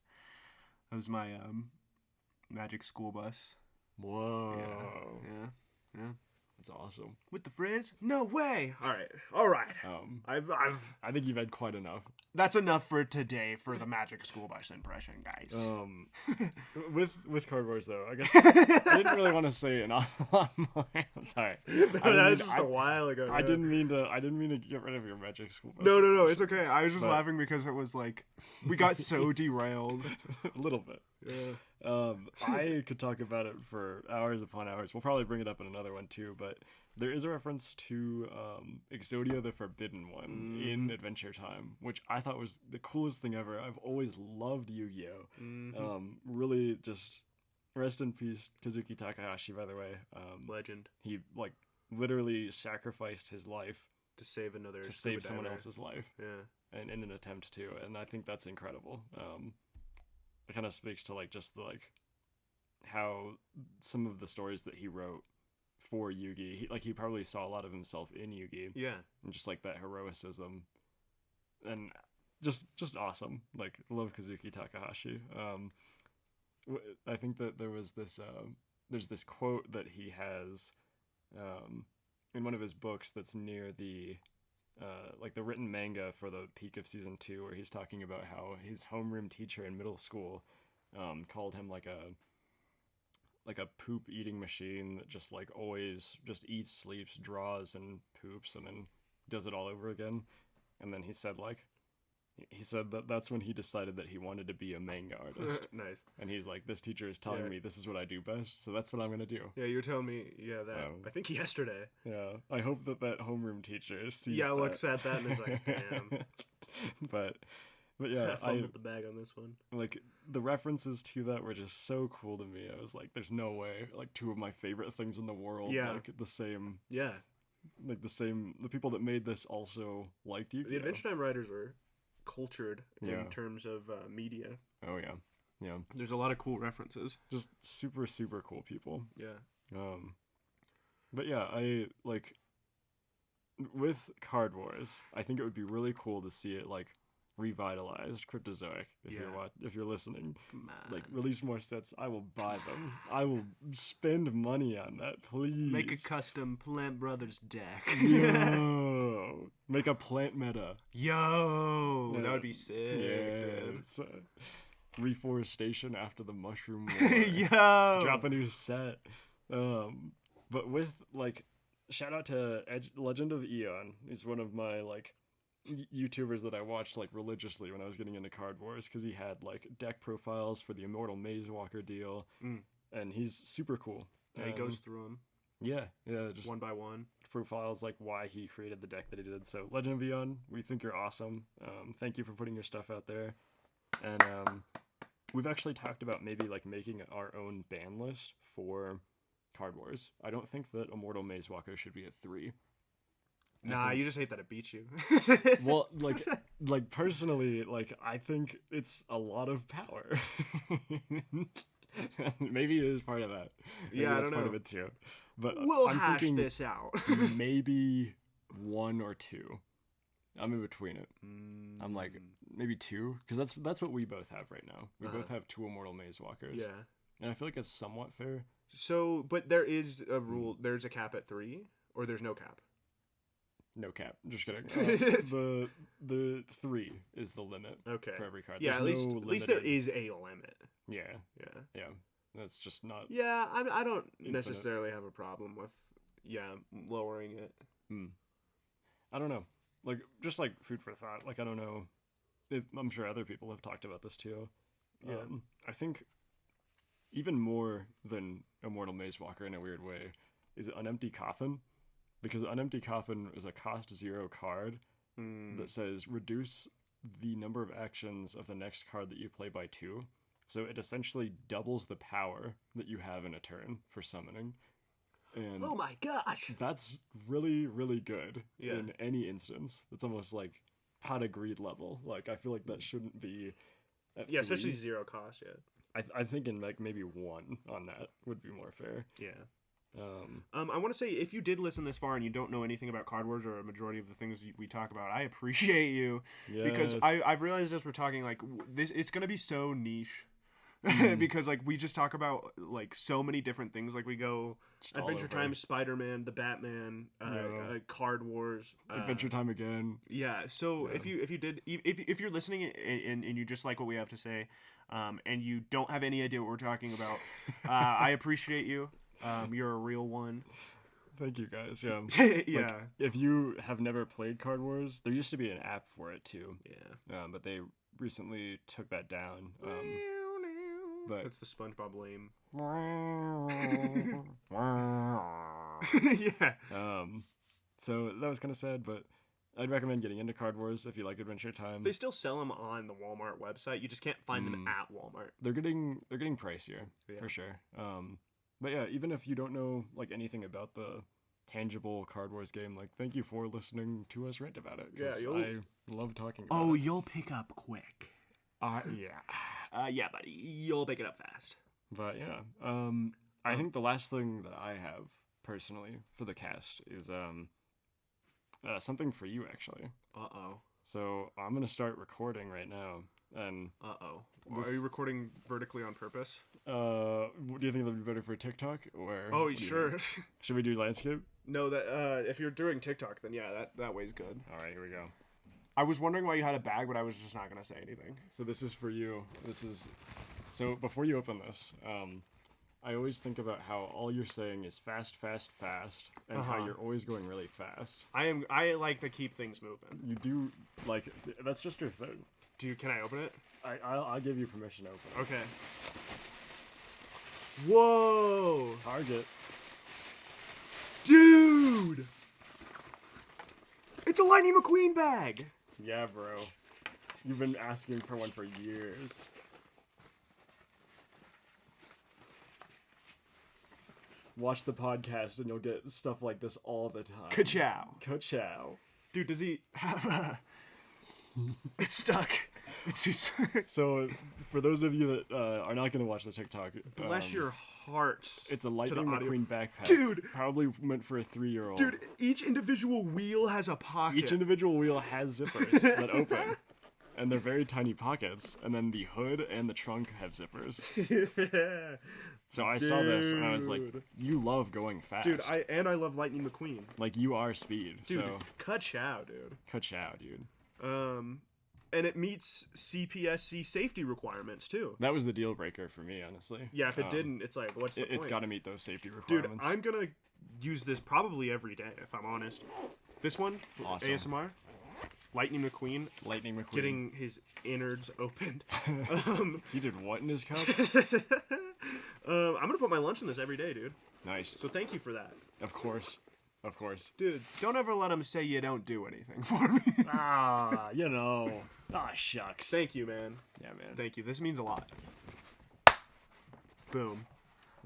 That was my magic school bus. Whoa. Yeah. That's awesome. With the frizz? No way. All right. I've I think you've had quite enough. That's enough for today for the magic school bus impression, guys. With Card Wars though, I guess I didn't really want to say an awful lot more. I'm sorry. That was just a while ago. I didn't mean to get rid of your magic school bus. No, it's okay. I was just laughing because it was like we got so derailed. A little bit. Yeah. I could talk about it for hours upon hours. We'll probably bring it up in another one too, but there is a reference to Exodia the Forbidden One in Adventure Time, which I thought was the coolest thing ever. I've always loved Yu-Gi-Oh! Really just rest in peace, Kazuki Takahashi, by the way. Legend. He like literally sacrificed his life To save someone else's life. Yeah. And in an attempt to, and I think that's incredible. It kind of speaks to like just the, like how some of the stories that he wrote for Yugi, he probably saw a lot of himself in Yugi. Yeah. And just like that heroicism, and just awesome. Like love Kazuki Takahashi. I think that there was this there's this quote that he has in one of his books that's near the like the written manga for the peak of season 2, where he's talking about how his homeroom teacher in middle school called him like a poop eating machine that just like always just eats, sleeps, draws, and poops, and then does it all over again. And then he said that's when he decided that he wanted to be a manga artist. Nice. And he's like, this teacher is telling me this is what I do best, so that's what I'm gonna do. Yeah, you're telling me. Yeah, that. I think yesterday. Yeah, I hope that homeroom teacher sees. Yeah, that. looks at that and is like, damn. but yeah, I fumbled the bag on this one. Like the references to that were just so cool to me. I was like, there's no way like two of my favorite things in the world. Yeah. Like the same. Yeah. Like the same. The people that made this also liked you. The Adventure Time writers are cultured Yeah. in terms of media. Oh yeah. Yeah. There's a lot of cool references. Just super super cool people. Yeah. But yeah, I like with Card Wars. I think it would be really cool to see it like revitalized. Cryptozoic, if you're listening, like release more sets. I will buy them. I will spend money on that, please. Make a custom Plant Brothers deck. Yo, make a plant meta. Yo, that would be sick. Yeah, it's, reforestation after the Mushroom War. Yo, drop a new set. But with like, shout out to Legend of Eon. He's one of my like YouTubers that I watched like religiously when I was getting into Card Wars, because he had like deck profiles for the Immortal Maze Walker deal, and he's super cool. Yeah, he goes through them. Yeah, just one by one. Profiles like why he created the deck that he did. So Legend of Eon, we think you're awesome. Thank you for putting your stuff out there. And we've actually talked about maybe like making our own ban list for Card Wars. I don't think that Immortal Maze Walker should be at 3. Nah, you just hate that it beats you. Well, like personally, like I think it's a lot of power. Maybe it is part of that. Maybe yeah, I that's don't part know. of it too. But we'll I'm hash thinking this out. maybe 1 or 2. I'm in between it. I'm like maybe 2, because that's what we both have right now. We both have 2 Immortal Maze Walkers. Yeah, and I feel like it's somewhat fair. So, but there is a rule. There's a cap at 3, or there's no cap. No cap. Just kidding. The 3 is the limit. Okay. For every card. Yeah, There's at least there is a limit. Yeah. That's just not. Yeah, I don't infinite. necessarily have a problem with lowering it. I don't know. Like just like food for thought. Like I don't know. I'm sure other people have talked about this too. Yeah. I think even more than Immortal Maze Walker in a weird way, is An Empty Coffin. Because An Empty Coffin is a cost 0 card that says reduce the number of actions of the next card that you play by 2. So it essentially doubles the power that you have in a turn for summoning. And oh my gosh! that's really, really good Yeah. in any instance. It's almost like pot of greed level. Like, I feel like that shouldn't be at Yeah, especially 3. 0 cost. Yeah. I think in like maybe 1 on that would be more fair. Yeah. I want to say, if you did listen this far and you don't know anything about Card Wars or a majority of the things we talk about, I appreciate you. Because I've realized as we're talking, like, this, it's going to be so niche. Because, like, we just talk about, like, so many different things. Like, we go Adventure Time, Spider-Man, the Batman, Card Wars, Adventure Time again. Yeah. So if you're listening and you just like what we have to say, and you don't have any idea what we're talking about, I appreciate you. You're a real one. Thank you guys. Yeah. Yeah. Like, if you have never played Card Wars, there used to be an app for it too. Yeah. But they recently took that down. But that's the SpongeBob lame. Yeah. So that was kind of sad, but I'd recommend getting into Card Wars if you like Adventure Time. They still sell them on the Walmart website. You just can't find them at Walmart. They're getting pricier for sure. But yeah, even if you don't know like anything about the tangible Card Wars game, like, thank you for listening to us rant about it. Yeah, I love talking about it. Oh, you'll pick up quick. Yeah. Yeah, buddy, you'll pick it up fast. But yeah, I think the last thing that I have personally for the cast is something for you actually. Uh-oh. So I'm gonna start recording right now, and uh-oh. Are you recording vertically on purpose? Do you think that'd be better for TikTok or? Oh, sure. Should we do landscape? No, that if you're doing TikTok, then yeah, that way's good. All right, here we go. I was wondering why you had a bag, but I was just not gonna say anything. So this is for you. So before you open this, I always think about how all you're saying is fast, fast, fast, and how you're always going really fast. I like to keep things moving. You do, like, that's just your thing. Can I open it? I'll give you permission to open it. Okay. Whoa! Target. Dude! It's a Lightning McQueen bag! Yeah, bro. You've been asking for one for years. Watch the podcast and you'll get stuff like this all the time. Ka-chow. Ka-chow. Dude, does he have a... It's stuck. It's just... So, for those of you that are not going to watch the TikTok... Bless your hearts. It's a Lightning McQueen backpack. Dude! Probably meant for a 3-year-old. Dude, each individual wheel has a pocket. Each individual wheel has zippers that open. And they're very tiny pockets. And then the hood and the trunk have zippers. So I saw this and I was like, you love going fast. Dude, I love Lightning McQueen. Like, you are speed. Dude, so. ka-chow, dude. Ka-chow, dude. And it meets CPSC safety requirements, too. That was the deal breaker for me, honestly. Yeah, if it didn't, it's like, what's the point? It's got to meet those safety requirements. Dude, I'm going to use this probably every day, if I'm honest. This one, awesome. ASMR. Lightning McQueen. Lightning McQueen. Getting his innards opened. He did what in his cup? I'm going to put my lunch in this every day, dude. Nice. So thank you for that. Of course. Of course. Dude, don't ever let him say you don't do anything for me. You know. Shucks. Thank you, man. Yeah, man. Thank you. This means a lot. Boom.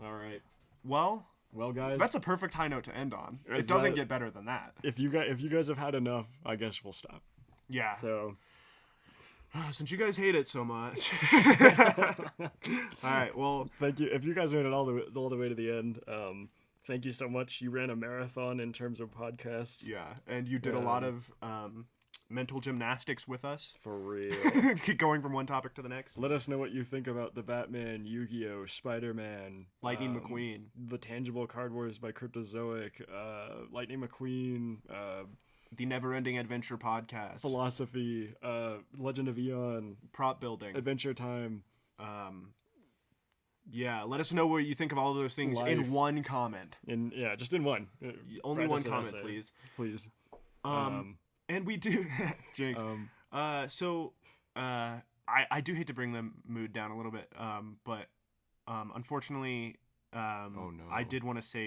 All right. Well, guys. That's a perfect high note to end on. It doesn't get better than that. If you guys have had enough, I guess we'll stop. Yeah. So, since you guys hate it so much. All right. Well, thank you. If you guys made it all the way to the end, thank you so much. You ran a marathon in terms of podcasts. Yeah, and you did a lot of mental gymnastics with us. For real. Keep going from one topic to the next. Let us know what you think about the Batman, Yu-Gi-Oh, Spider-Man, Lightning McQueen, the Tangible Card Wars by Cryptozoic, Lightning McQueen, the Never-Ending Adventure podcast, Philosophy, Legend of Eon, prop building, Adventure Time. Yeah, let us know what you think of all of those things in one comment. Just in one. Only one comment, please. Please. And we do, Jinx. I do hate to bring the mood down a little bit, but Unfortunately, Oh no. I did want to say